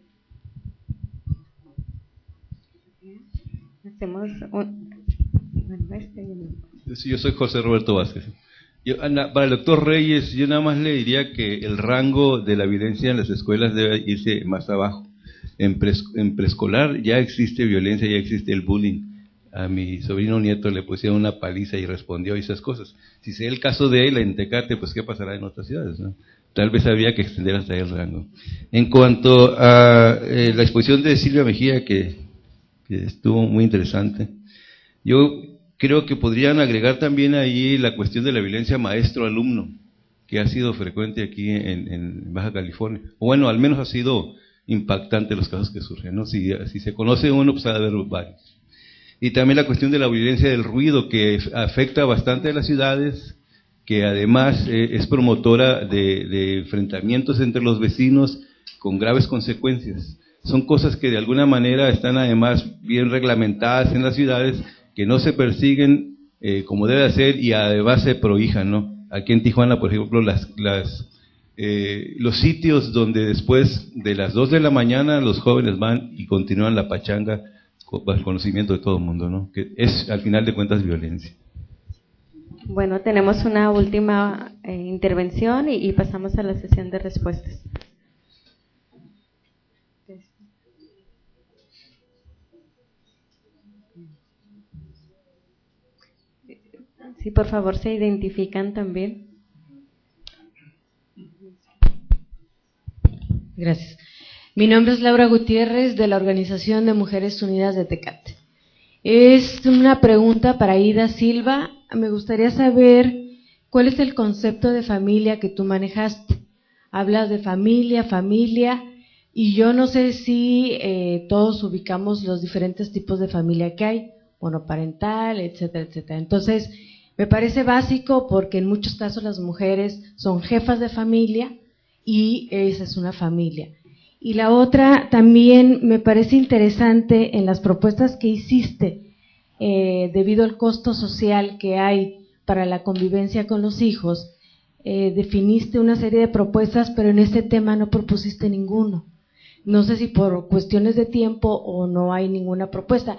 hacemos Yo soy José Roberto Vázquez. Para el doctor Reyes, yo nada más le diría que el rango de la violencia en las escuelas debe irse más abajo. En preescolar ya existe violencia, ya existe el bullying. A mi sobrino nieto le pusieron una paliza y respondió y esas cosas. Si sea el caso de él en Tecate, pues ¿qué pasará en otras ciudades, no? Tal vez habría que extender hasta ahí el rango. En cuanto a la exposición de Silvia Mejía, que estuvo muy interesante, yo creo que podrían agregar también ahí la cuestión de la violencia maestro-alumno, que ha sido frecuente aquí en Baja California. O bueno, al menos ha sido impactante los casos que surgen, ¿no? Si se conoce uno, pues ha de haber varios. Y también la cuestión de la violencia del ruido, que afecta bastante a las ciudades, que además es promotora de enfrentamientos entre los vecinos con graves consecuencias. Son cosas que de alguna manera están además bien reglamentadas en las ciudades, que no se persiguen como debe ser y además se prohijan, ¿no? Aquí en Tijuana, por ejemplo, los sitios donde después de las 2 de la mañana los jóvenes van y continúan la pachanga bajo el conocimiento de todo el mundo, ¿no? Que es al final de cuentas violencia. Bueno, tenemos una última intervención y pasamos a la sesión de respuestas. Sí, por favor, se identifican también. Gracias. Mi nombre es Laura Gutiérrez, de la Organización de Mujeres Unidas de Tecate. Es una pregunta para Ida Silva. Me gustaría saber cuál es el concepto de familia que tú manejaste. Hablas de familia, y yo no sé si todos ubicamos los diferentes tipos de familia que hay, monoparental, etcétera, etcétera. Entonces, me parece básico porque en muchos casos las mujeres son jefas de familia y esa es una familia. Y la otra también me parece interesante en las propuestas que hiciste, debido al costo social que hay para la convivencia con los hijos, definiste una serie de propuestas, pero en este tema no propusiste ninguno. No sé si por cuestiones de tiempo o no hay ninguna propuesta,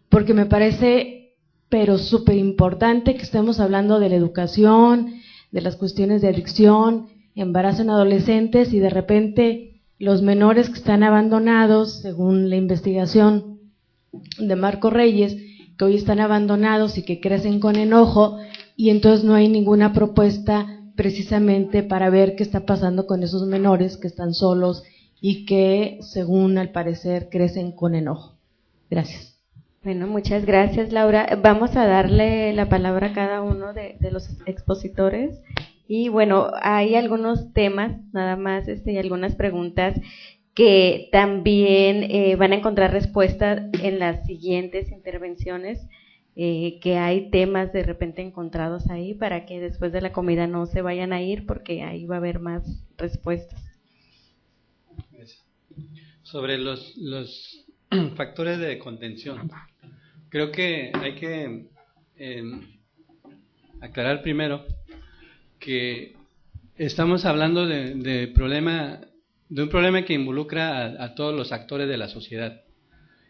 porque me parece, pero súper importante que estemos hablando de la educación, de las cuestiones de adicción, embarazo en adolescentes y de repente los menores que están abandonados, según la investigación de Marco Reyes, que hoy están abandonados y que crecen con enojo, y entonces no hay ninguna propuesta precisamente para ver qué está pasando con esos menores que están solos y que, según al parecer, crecen con enojo. Gracias. Bueno, muchas gracias, Laura. Vamos a darle la palabra a cada uno de los expositores. Y bueno, hay algunos temas, nada más, y algunas preguntas que también van a encontrar respuesta en las siguientes intervenciones, que hay temas de repente encontrados ahí para que después de la comida no se vayan a ir porque ahí va a haber más respuestas. Sobre los factores de contención, creo que hay que aclarar primero que estamos hablando de un problema que involucra a todos los actores de la sociedad.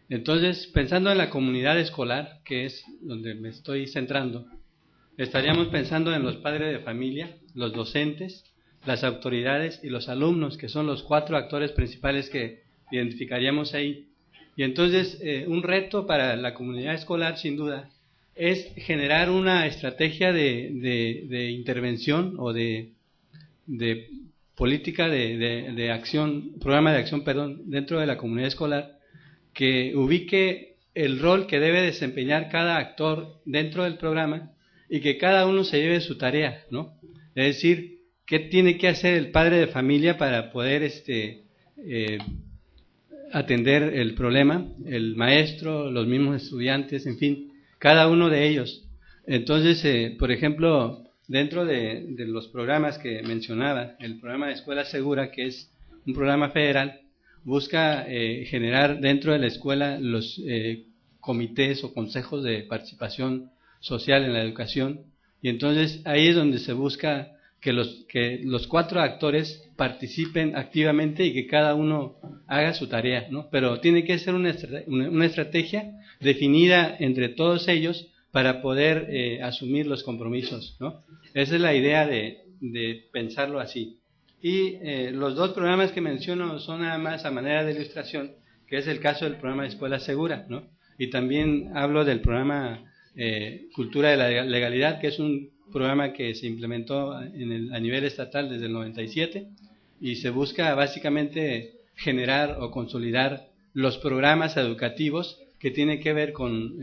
Entonces, pensando en la comunidad escolar, que es donde me estoy centrando, estaríamos pensando en los padres de familia, los docentes, las autoridades y los alumnos, que son los 4 actores principales que identificaríamos ahí. Y entonces, un reto para la comunidad escolar, sin duda, es generar una estrategia de intervención o de política de acción, programa de acción, dentro de la comunidad escolar, que ubique el rol que debe desempeñar cada actor dentro del programa y que cada uno se lleve su tarea, ¿no? Es decir, ¿qué tiene que hacer el padre de familia para poder atender el problema? El maestro, los mismos estudiantes, en fin, cada uno de ellos. Entonces, por ejemplo, dentro de los programas que mencionaba, el programa de Escuela Segura, que es un programa federal, busca generar dentro de la escuela los comités o consejos de participación social en la educación, y entonces ahí es donde se busca que los 4 actores participen activamente y que cada uno haga su tarea, ¿no? Pero tiene que ser una estrategia definida entre todos ellos para poder asumir los compromisos, ¿no? Esa es la idea de pensarlo así. Y los dos programas que menciono son nada más a manera de ilustración, que es el caso del programa de Escuela Segura, ¿no? Y también hablo del programa Cultura de la Legalidad, que es un programa que se implementó a nivel estatal desde el 97 y se busca básicamente generar o consolidar los programas educativos que tienen que ver con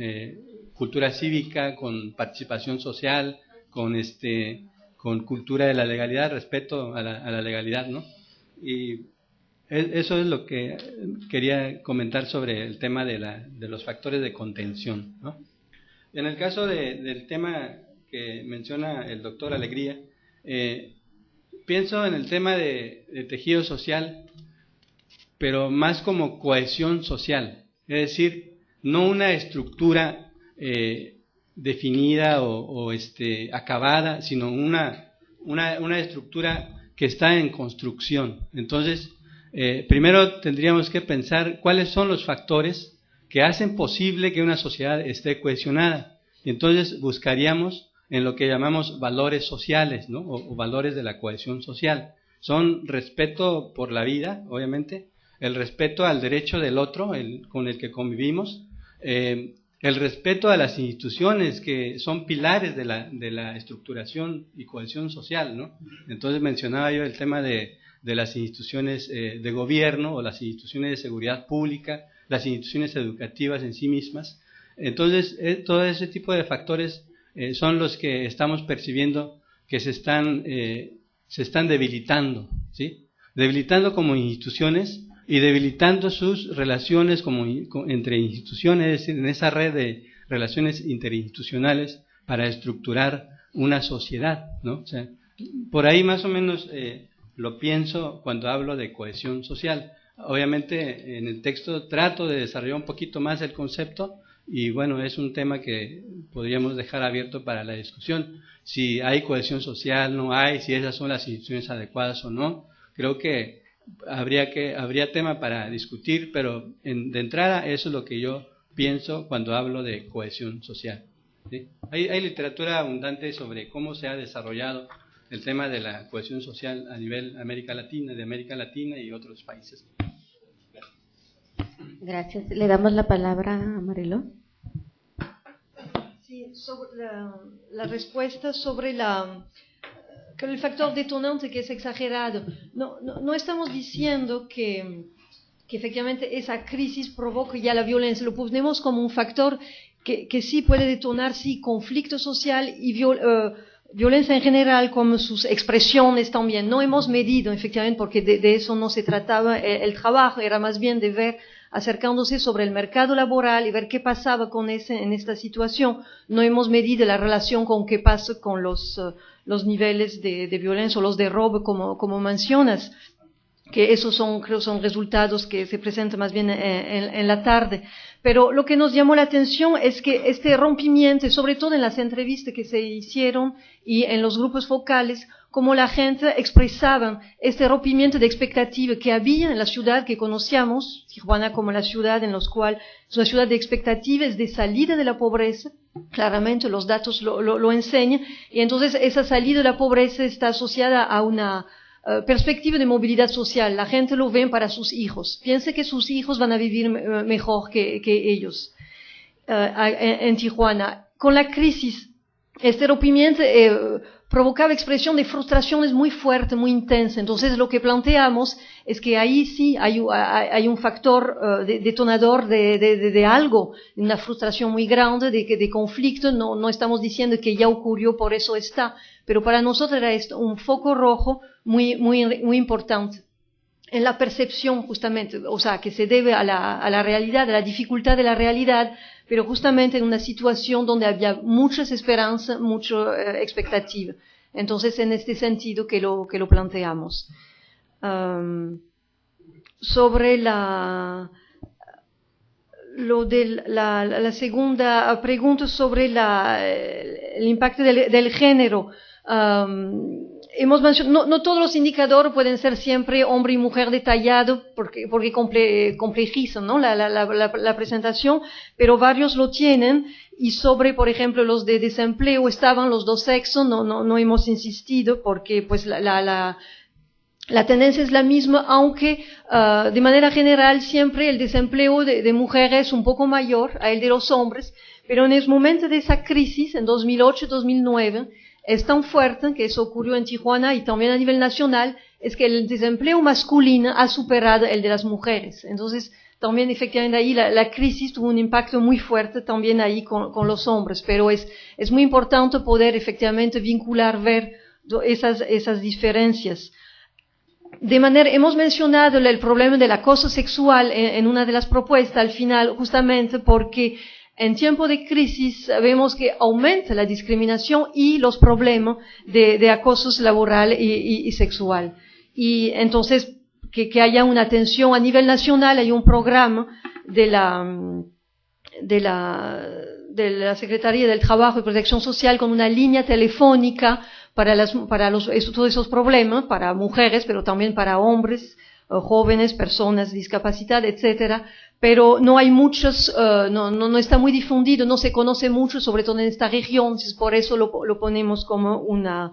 cultura cívica, con participación social, con cultura de la legalidad, respeto a la legalidad, ¿no? Y eso es lo que quería comentar sobre el tema de los factores de contención, ¿no? En el caso del tema que menciona el doctor Alegría, pienso en el tema de tejido social, pero más como cohesión social, es decir, no una estructura definida o acabada, sino una estructura que está en construcción. Entonces, primero tendríamos que pensar cuáles son los factores que hacen posible que una sociedad esté cohesionada. Y entonces buscaríamos en lo que llamamos valores sociales, ¿no? O valores de la cohesión social. Son respeto por la vida, obviamente, el respeto al derecho del otro, con el que convivimos, el respeto a las instituciones que son pilares de la estructuración y cohesión social, ¿no? Entonces mencionaba yo el tema de las instituciones de gobierno o las instituciones de seguridad pública, las instituciones educativas en sí mismas. Entonces, todo ese tipo de factores son los que estamos percibiendo que se están debilitando, ¿sí? Debilitando como instituciones y debilitando sus relaciones entre instituciones, es decir, en esa red de relaciones interinstitucionales para estructurar una sociedad, ¿no? O sea, por ahí más o menos lo pienso cuando hablo de cohesión social. Obviamente en el texto trato de desarrollar un poquito más el concepto y bueno, es un tema que podríamos dejar abierto para la discusión. Si hay cohesión social, no hay, si esas son las instituciones adecuadas o no. Creo que habría tema para discutir, pero de entrada eso es lo que yo pienso cuando hablo de cohesión social, ¿sí? Hay literatura abundante sobre cómo se ha desarrollado el tema de la cohesión social a nivel de América Latina y otros países. Gracias. Le damos la palabra a Marilo. Sí, sobre la respuesta sobre el factor detonante que es exagerado. No estamos diciendo que efectivamente esa crisis provoque ya la violencia, lo ponemos como un factor que sí puede detonar, sí, conflicto social y violencia en general, como sus expresiones también. No hemos medido, efectivamente, porque de eso no se trataba el trabajo, era más bien de ver, acercándose sobre el mercado laboral y ver qué pasaba en esta situación. No hemos medido la relación con qué pasa con los niveles de violencia o los de robo, como mencionas, que esos creo son resultados que se presentan más bien en la tarde. Pero lo que nos llamó la atención es que este rompimiento, sobre todo en las entrevistas que se hicieron y en los grupos focales, como la gente expresaba este rompimiento de expectativa que había en la ciudad que conocíamos, Tijuana como la ciudad en la cual es una ciudad de expectativas de salida de la pobreza. Claramente los datos lo enseñan, y entonces esa salida de la pobreza está asociada a una perspectiva de movilidad social. La gente lo ve para sus hijos. Piensa que sus hijos van a vivir mejor que ellos en Tijuana. Con la crisis, este rompimiento provocaba expresión de frustraciones muy fuerte, muy intensa. Entonces lo que planteamos es que ahí sí hay un factor detonador de algo, una frustración muy grande, de conflicto. No estamos diciendo que ya ocurrió, por eso está, pero para nosotros era esto un foco rojo muy importante en la percepción, justamente, o sea, que se debe a la realidad, a la dificultad de la realidad, pero justamente en una situación donde había muchas esperanzas, mucha expectativa. Entonces, en este sentido que lo planteamos. Sobre la segunda pregunta sobre el impacto del género, hemos mencionado, no todos los indicadores pueden ser siempre hombre y mujer detallado porque complejizan, ¿no? la presentación, pero varios lo tienen. Y sobre, por ejemplo, los de desempleo estaban los dos sexos, no hemos insistido porque pues la tendencia es la misma, aunque de manera general siempre el desempleo de mujeres es un poco mayor a el de los hombres, pero en el momento de esa crisis, en 2008-2009, es tan fuerte, que eso ocurrió en Tijuana y también a nivel nacional, es que el desempleo masculino ha superado el de las mujeres. Entonces, también efectivamente ahí la crisis tuvo un impacto muy fuerte también ahí con los hombres, pero es muy importante poder efectivamente vincular, ver esas diferencias. Hemos mencionado el problema del acoso sexual en una de las propuestas al final, justamente porque en tiempo de crisis vemos que aumenta la discriminación y los problemas de acoso laboral y sexual. Y entonces, que haya una atención a nivel nacional, hay un programa de la Secretaría del Trabajo y Protección Social con una línea telefónica para todos esos problemas, para mujeres, pero también para hombres, jóvenes, personas discapacitadas, etcétera. Pero no hay muchos, no está muy difundido, no se conoce mucho, sobre todo en esta región, entonces por eso lo ponemos como una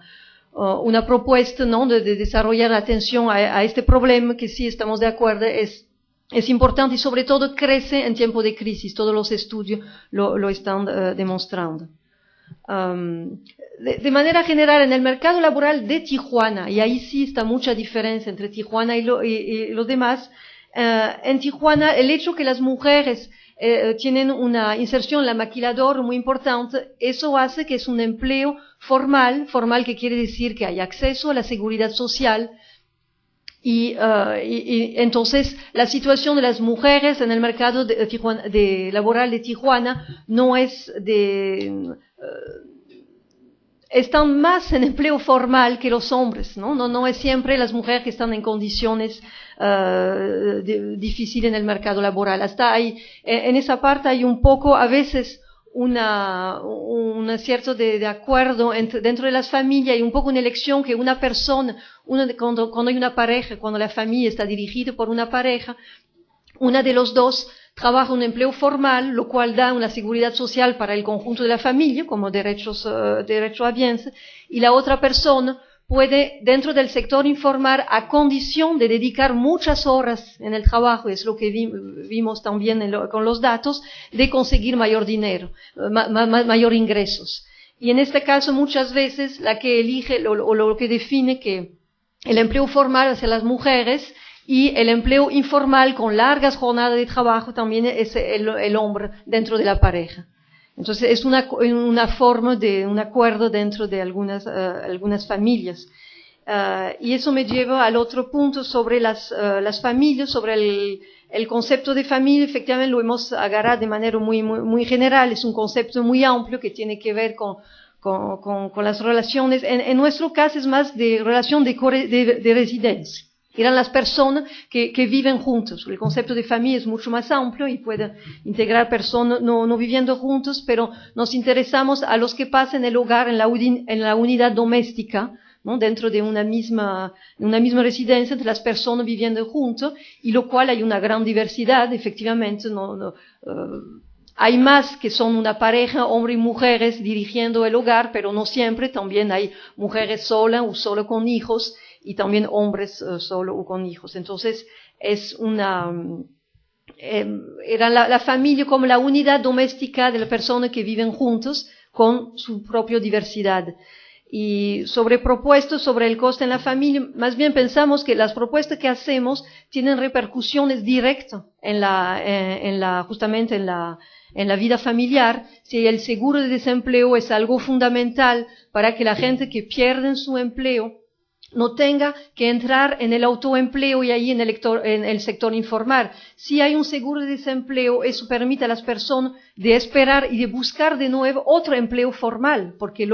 propuesta, ¿no? de desarrollar atención a este problema, que sí estamos de acuerdo, es importante y sobre todo crece en tiempo de crisis, todos los estudios lo están demostrando. De manera general, en el mercado laboral de Tijuana, y ahí sí está mucha diferencia entre Tijuana y los demás, en Tijuana el hecho que las mujeres tienen una inserción en la maquiladora muy importante, eso hace que es un empleo formal que quiere decir que hay acceso a la seguridad social y entonces la situación de las mujeres en el mercado laboral de Tijuana no es están más en empleo formal que los hombres, no es siempre las mujeres que están en condiciones difíciles en el mercado laboral. Hasta ahí, en esa parte hay un poco, a veces, un cierto de acuerdo dentro de las familias y un poco una elección que una persona, cuando hay una pareja, cuando la familia está dirigida por una pareja, una de los dos trabaja un empleo formal, lo cual da una seguridad social para el conjunto de la familia, como derecho habiense, y la otra persona puede, dentro del sector informal, a condición de dedicar muchas horas en el trabajo, es lo que vimos también con los datos, de conseguir mayor dinero, mayor ingresos. Y en este caso, muchas veces, la que elige lo que define que el empleo formal hacia las mujeres y el empleo informal con largas jornadas de trabajo también es el hombre dentro de la pareja. Entonces es una forma de un acuerdo dentro de algunas familias. Y eso me lleva al otro punto sobre las familias, sobre el concepto de familia. Efectivamente lo hemos agarrado de manera muy general, es un concepto muy amplio que tiene que ver con las relaciones. En nuestro caso es más de relación de residencia. Eran las personas que viven juntos. El concepto de familia es mucho más amplio y puede integrar personas no viviendo juntos, pero nos interesamos a los que pasan el hogar en la unidad doméstica, ¿no? Dentro de una misma residencia entre las personas viviendo juntos, y lo cual hay una gran diversidad, efectivamente, hay más que son una pareja, hombres y mujeres, dirigiendo el hogar, pero no siempre, también hay mujeres solas o solo con hijos, y también hombres solo o con hijos. Entonces, era la familia como la unidad doméstica de las personas que viven juntos con su propia diversidad. Y sobre propuestas, sobre el coste en la familia, más bien pensamos que las propuestas que hacemos tienen repercusiones directas justamente en la vida familiar. Si el seguro de desempleo es algo fundamental para que la gente que pierde su empleo no tenga que entrar en el autoempleo y ahí en el sector informal. Si hay un seguro de desempleo, eso permite a las personas de esperar y de buscar de nuevo otro empleo formal, porque el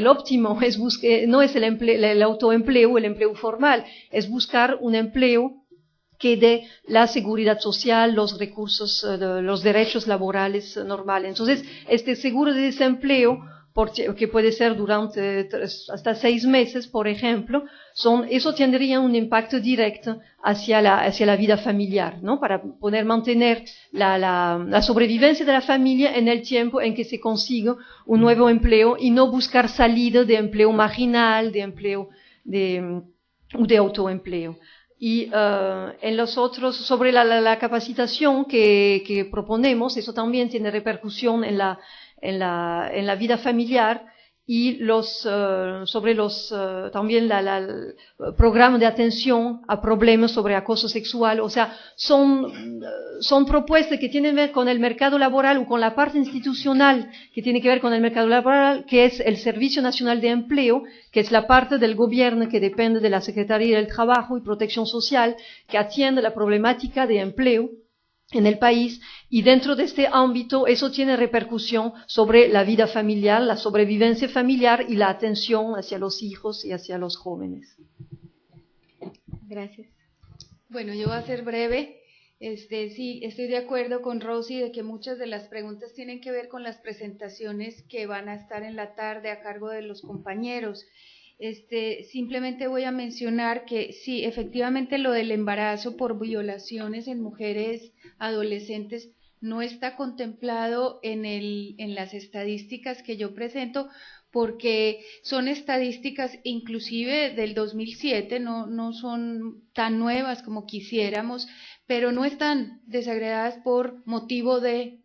óptimo no es el autoempleo, el empleo formal, es buscar un empleo que dé la seguridad social, los recursos, los derechos laborales normales. Entonces, este seguro de desempleo que puede ser durante hasta 6 meses, por ejemplo, eso tendría un impacto directo hacia la vida familiar, ¿no? Para poder mantener la sobrevivencia de la familia en el tiempo en que se consigue un nuevo empleo y no buscar salida de empleo marginal, de empleo de autoempleo. Y en los otros, sobre la capacitación que proponemos, eso también tiene repercusión en la vida familiar, y también el programa de atención a problemas sobre acoso sexual. O sea, son propuestas que tienen que ver con el mercado laboral o con la parte institucional que tiene que ver con el mercado laboral, que es el Servicio Nacional de Empleo, que es la parte del gobierno que depende de la Secretaría del Trabajo y Protección Social, que atiende la problemática de empleo en el país, y dentro de este ámbito eso tiene repercusión sobre la vida familiar, la sobrevivencia familiar y la atención hacia los hijos y hacia los jóvenes. Gracias. Bueno, yo voy a ser breve. Sí, estoy de acuerdo con Rosy de que muchas de las preguntas tienen que ver con las presentaciones que van a estar en la tarde a cargo de los compañeros. Simplemente voy a mencionar que sí, efectivamente lo del embarazo por violaciones en mujeres adolescentes no está contemplado en las estadísticas que yo presento, porque son estadísticas inclusive del 2007, no son tan nuevas como quisiéramos, pero no están desagregadas por motivo de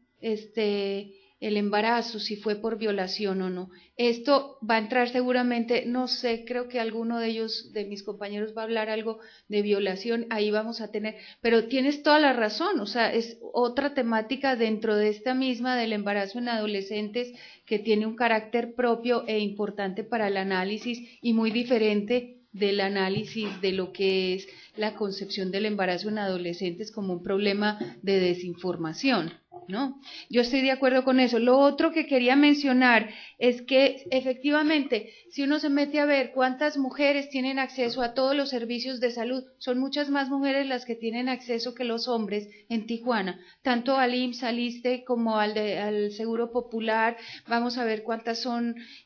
el embarazo, si fue por violación o no. Esto va a entrar seguramente, no sé, creo que alguno de ellos, de mis compañeros, va a hablar algo de violación, ahí vamos a tener, pero tienes toda la razón, o sea, es otra temática dentro de esta misma del embarazo en adolescentes que tiene un carácter propio e importante para el análisis y muy diferente del análisis de lo que es la concepción del embarazo en adolescentes como un problema de desinformación, ¿no? Yo estoy de acuerdo con eso. Lo otro que quería mencionar es que efectivamente, si uno se mete a ver cuántas mujeres tienen acceso a todos los servicios de salud, son muchas más mujeres las que tienen acceso que los hombres en Tijuana, tanto al IMSS, al ISSSTE como al Seguro Popular. Vamos a ver cuántas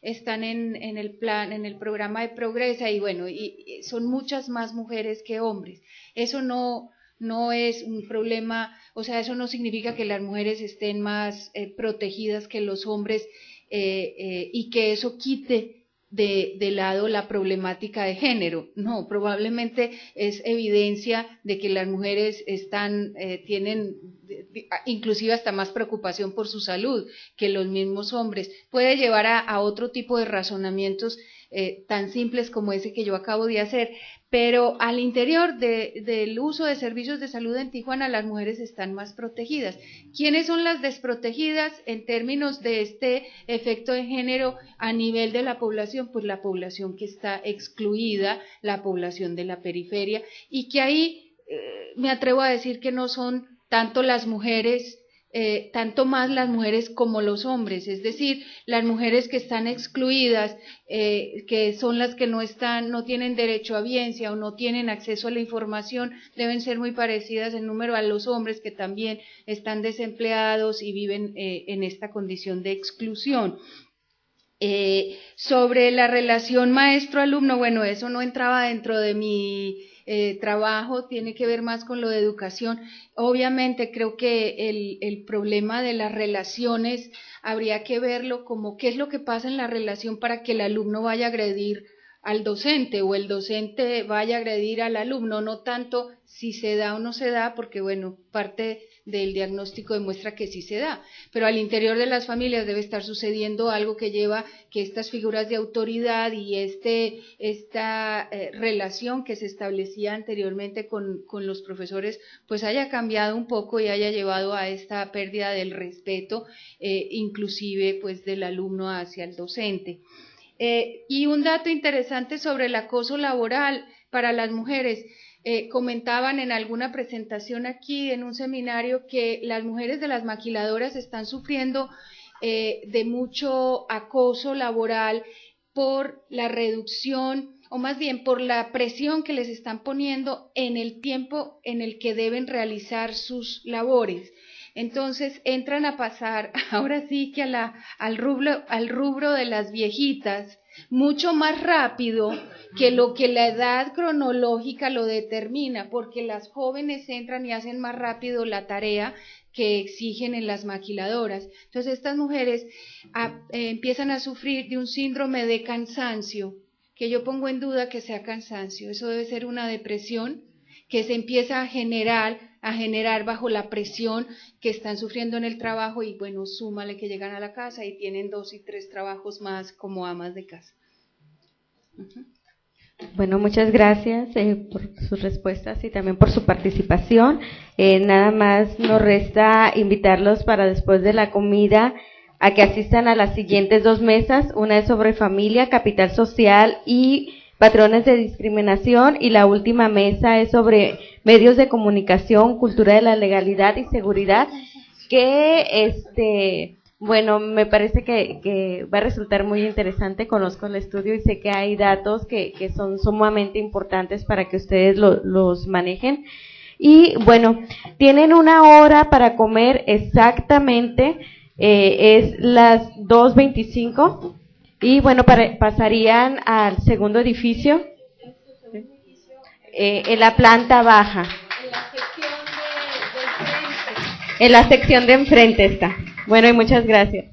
están en el programa de Progresa, y bueno, y son muchas más mujeres que hombres. Eso no es un problema, o sea, eso no significa que las mujeres estén más protegidas que los hombres y que eso quite de lado la problemática de género. No, probablemente es evidencia de que las mujeres tienen inclusive hasta más preocupación por su salud que los mismos hombres. Puede llevar a otro tipo de razonamientos tan simples como ese que yo acabo de hacer, pero al interior del uso de servicios de salud en Tijuana las mujeres están más protegidas. ¿Quiénes son las desprotegidas en términos de este efecto de género a nivel de la población? Pues la población que está excluida, la población de la periferia, y que ahí me atrevo a decir que no son tanto las mujeres, tanto más las mujeres como los hombres, es decir, las mujeres que están excluidas, que son las que no tienen derecho a audiencia o no tienen acceso a la información, deben ser muy parecidas en número a los hombres que también están desempleados y viven en esta condición de exclusión. Sobre la relación maestro-alumno, bueno, eso no entraba dentro de mi trabajo, tiene que ver más con lo de educación. Obviamente creo que el problema de las relaciones habría que verlo como qué es lo que pasa en la relación para que el alumno vaya a agredir al docente o el docente vaya a agredir al alumno, no tanto si se da o no se da, porque bueno, parte del diagnóstico demuestra que sí se da, pero al interior de las familias debe estar sucediendo algo que lleva que estas figuras de autoridad y esta relación que se establecía anteriormente con los profesores pues haya cambiado un poco y haya llevado a esta pérdida del respeto, inclusive pues del alumno hacia el docente. Y un dato interesante sobre el acoso laboral para las mujeres. Comentaban en alguna presentación aquí en un seminario que las mujeres de las maquiladoras están sufriendo de mucho acoso laboral por la reducción, o más bien por la presión que les están poniendo en el tiempo en el que deben realizar sus labores. Entonces entran a pasar, ahora sí que al rubro de las viejitas, mucho más rápido que lo que la edad cronológica lo determina, porque las jóvenes entran y hacen más rápido la tarea que exigen en las maquiladoras. Entonces estas mujeres empiezan a sufrir de un síndrome de cansancio, que yo pongo en duda que sea cansancio, eso debe ser una depresión que se empieza a generar bajo la presión que están sufriendo en el trabajo y bueno, súmale que llegan a la casa y tienen 2 y 3 trabajos más como amas de casa. Bueno, muchas gracias por sus respuestas y también por su participación. Nada más nos resta invitarlos para después de la comida a que asistan a las siguientes 2 mesas. Una es sobre familia, capital social y patrones de discriminación, y la última mesa es sobre medios de comunicación, cultura de la legalidad y seguridad, que bueno, me parece que va a resultar muy interesante. Conozco el estudio y sé que hay datos que son sumamente importantes para que ustedes los manejen. Y bueno, tienen 1 hora para comer exactamente, es las 2:25. Y bueno, pasarían al segundo edificio, en la planta baja. En la sección de enfrente está. Bueno, y muchas gracias.